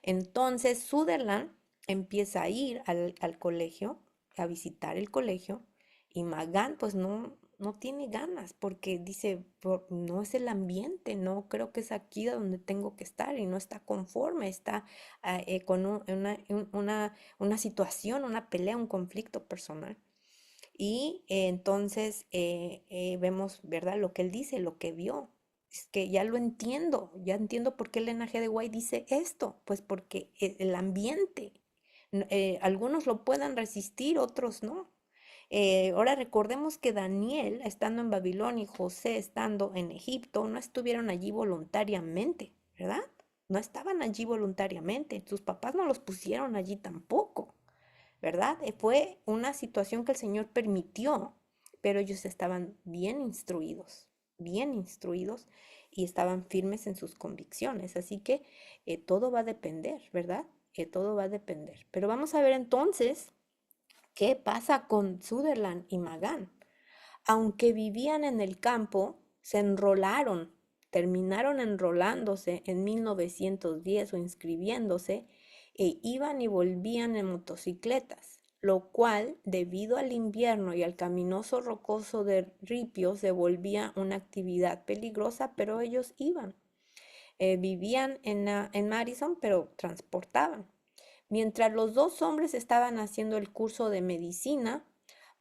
Entonces Sutherland empieza a ir al colegio, a visitar el colegio, y Magan pues no tiene ganas porque dice, no es el ambiente, no creo que es aquí donde tengo que estar y no está conforme, está con una situación, una pelea, un conflicto personal. Y entonces vemos, ¿verdad? Lo que él dice, lo que vio. Es que ya entiendo por qué Elena G. de White dice esto, pues porque el ambiente, algunos lo puedan resistir, otros no. Ahora recordemos que Daniel, estando en Babilonia, y José estando en Egipto, no estuvieron allí voluntariamente, ¿verdad? No estaban allí voluntariamente, sus papás no los pusieron allí tampoco. ¿Verdad? Fue una situación que el Señor permitió, pero ellos estaban bien instruidos y estaban firmes en sus convicciones. Así que todo va a depender, ¿verdad? Todo va a depender. Pero vamos a ver entonces qué pasa con Sutherland y Magan. Aunque vivían en el campo, se enrolaron, terminaron enrolándose en 1910 o inscribiéndose e iban y volvían en motocicletas, lo cual, debido al invierno y al caminoso rocoso de Ripio, se volvía una actividad peligrosa, pero ellos iban. Vivían en Madison, pero transportaban. Mientras los dos hombres estaban haciendo el curso de medicina,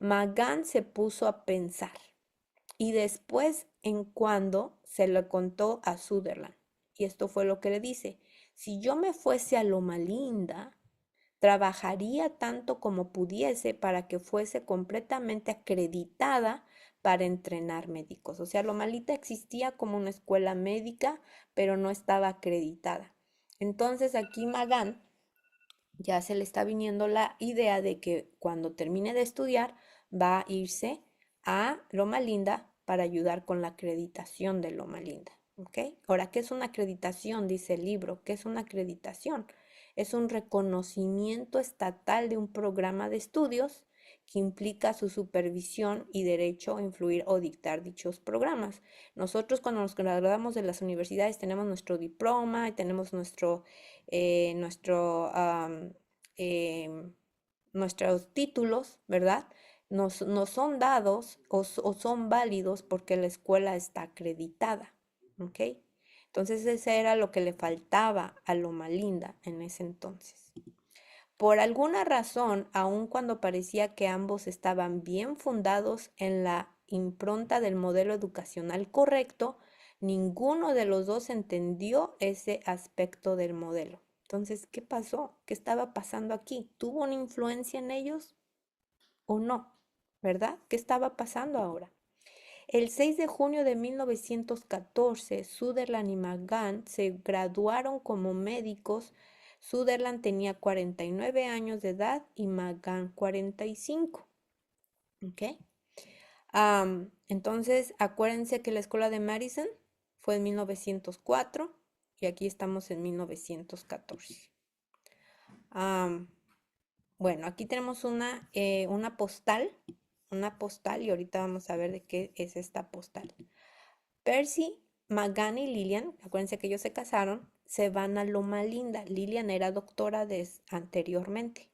Magan se puso a pensar y después en cuando se lo contó a Sutherland. Y esto fue lo que le dice: si yo me fuese a Loma Linda, trabajaría tanto como pudiese para que fuese completamente acreditada para entrenar médicos. O sea, Loma Linda existía como una escuela médica, pero no estaba acreditada. Entonces aquí Magan ya se le está viniendo la idea de que cuando termine de estudiar va a irse a Loma Linda para ayudar con la acreditación de Loma Linda. ¿Ok? Ahora, ¿qué es una acreditación? Dice el libro. ¿Qué es una acreditación? Es un reconocimiento estatal de un programa de estudios que implica su supervisión y derecho a influir o dictar dichos programas. Nosotros cuando nos graduamos de las universidades tenemos nuestro diploma y tenemos nuestro, em, nuestros títulos, ¿verdad? Nos son dados o son válidos porque la escuela está acreditada, ¿ok? Entonces ese era lo que le faltaba a Loma Linda en ese entonces. Por alguna razón, aun cuando parecía que ambos estaban bien fundados en la impronta del modelo educacional correcto, ninguno de los dos entendió ese aspecto del modelo. Entonces, ¿qué pasó? ¿Qué estaba pasando aquí? ¿Tuvo una influencia en ellos o no? ¿Verdad? ¿Qué estaba pasando ahora? El 6 de junio de 1914, Sutherland y McGann se graduaron como médicos. Sutherland tenía 49 años de edad y McGann 45. ¿Ok? Entonces, acuérdense que la escuela de Madison fue en 1904 y aquí estamos en 1914. Bueno, aquí tenemos una postal y ahorita vamos a ver de qué es esta postal. Percy, McGann y Lillian, acuérdense que ellos se casaron, se van a Loma Linda. Lillian era doctora anteriormente.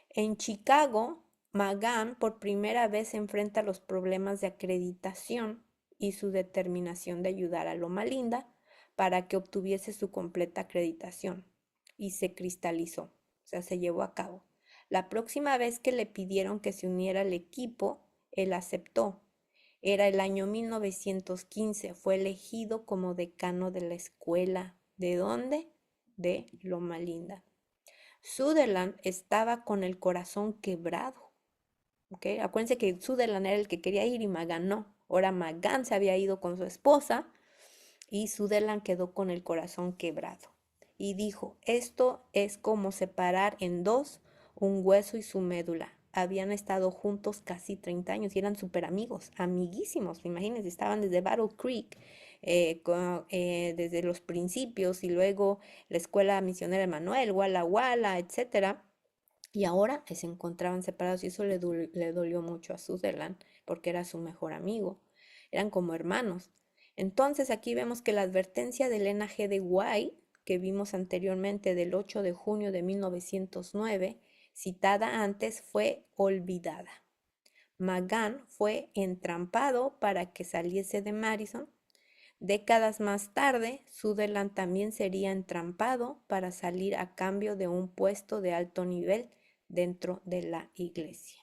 En Chicago, McGann por primera vez se enfrenta a los problemas de acreditación y su determinación de ayudar a Loma Linda para que obtuviese su completa acreditación y se cristalizó, o sea, se llevó a cabo. La próxima vez que le pidieron que se uniera al equipo, él aceptó. Era el año 1915, fue elegido como decano de la escuela. ¿De dónde? De Loma Linda. Sutherland estaba con el corazón quebrado. ¿Ok? Acuérdense que Sutherland era el que quería ir y McGann no. Ahora McGann se había ido con su esposa y Sutherland quedó con el corazón quebrado. Y dijo, esto es como separar en dos un hueso y su médula. Habían estado juntos casi 30 años y eran súper amigos, amiguísimos. Imagínense, estaban desde Battle Creek, desde los principios y luego la escuela misionera Emanuel, Walla Walla, etcétera. Y ahora se encontraban separados y eso le dolió mucho a Sutherland porque era su mejor amigo. Eran como hermanos. Entonces aquí vemos que la advertencia de Elena G. de White, que vimos anteriormente del 8 de junio de 1909, citada antes, fue olvidada. McGann fue entrampado para que saliese de Madison. Décadas más tarde, Sutherland también sería entrampado para salir a cambio de un puesto de alto nivel dentro de la iglesia.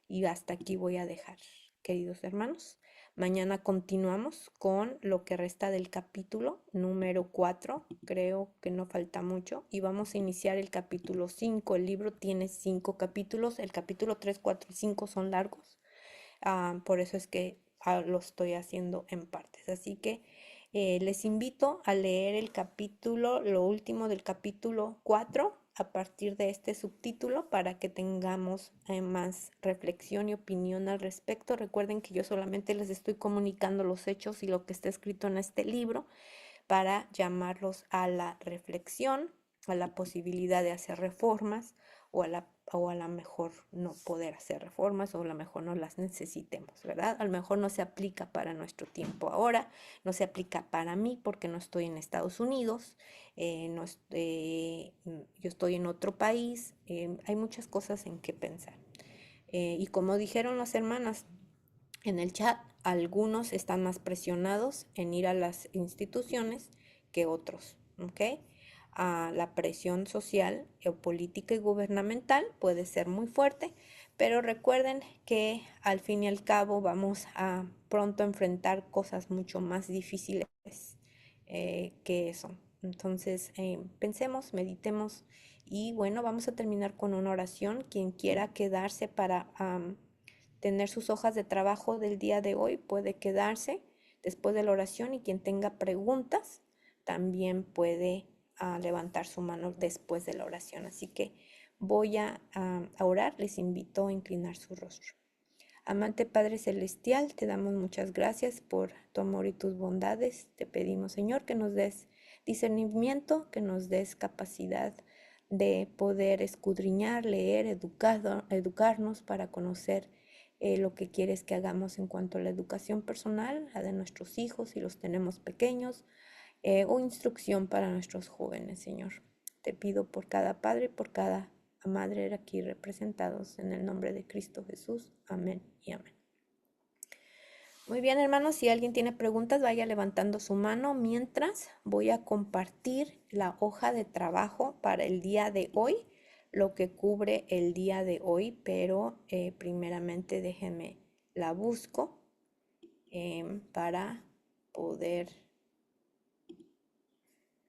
Y hasta aquí voy a dejar, queridos hermanos. Mañana continuamos con lo que resta del capítulo número 4. Creo que no falta mucho. Y vamos a iniciar el capítulo 5. El libro tiene 5 capítulos. El capítulo 3, 4 y 5 son largos. Por eso es que lo estoy haciendo en partes. Así que les invito a leer el capítulo, lo último del capítulo 4 a partir de este subtítulo para que tengamos más reflexión y opinión al respecto. Recuerden que yo solamente les estoy comunicando los hechos y lo que está escrito en este libro para llamarlos a la reflexión, a la posibilidad de hacer reformas o a la mejor no poder hacer reformas o a lo mejor no las necesitemos, ¿verdad? A lo mejor no se aplica para nuestro tiempo ahora, no se aplica para mí porque no estoy en Estados Unidos, yo estoy en otro país, hay muchas cosas en que pensar. Y como dijeron las hermanas en el chat, algunos están más presionados en ir a las instituciones que otros, ¿ok? La presión social, geopolítica y gubernamental puede ser muy fuerte, pero recuerden que al fin y al cabo vamos a pronto enfrentar cosas mucho más difíciles que eso. Entonces, pensemos, meditemos y bueno, vamos a terminar con una oración. Quien quiera quedarse para tener sus hojas de trabajo del día de hoy puede quedarse después de la oración y quien tenga preguntas también puede levantar su mano después de la oración. Así que voy a orar, les invito a inclinar su rostro. Amante Padre Celestial, te damos muchas gracias por tu amor y tus bondades. Te pedimos, Señor, que nos des discernimiento, que nos des capacidad de poder escudriñar, leer, educarnos para conocer lo que quieres que hagamos en cuanto a la educación personal, la de nuestros hijos si los tenemos pequeños, o instrucción para nuestros jóvenes, Señor. Te pido por cada padre y por cada madre aquí representados en el nombre de Cristo Jesús. Amén y amén. Muy bien, hermanos, si alguien tiene preguntas, vaya levantando su mano. Mientras voy a compartir la hoja de trabajo para el día de hoy, lo que cubre el día de hoy, pero primeramente déjenme la busco para poder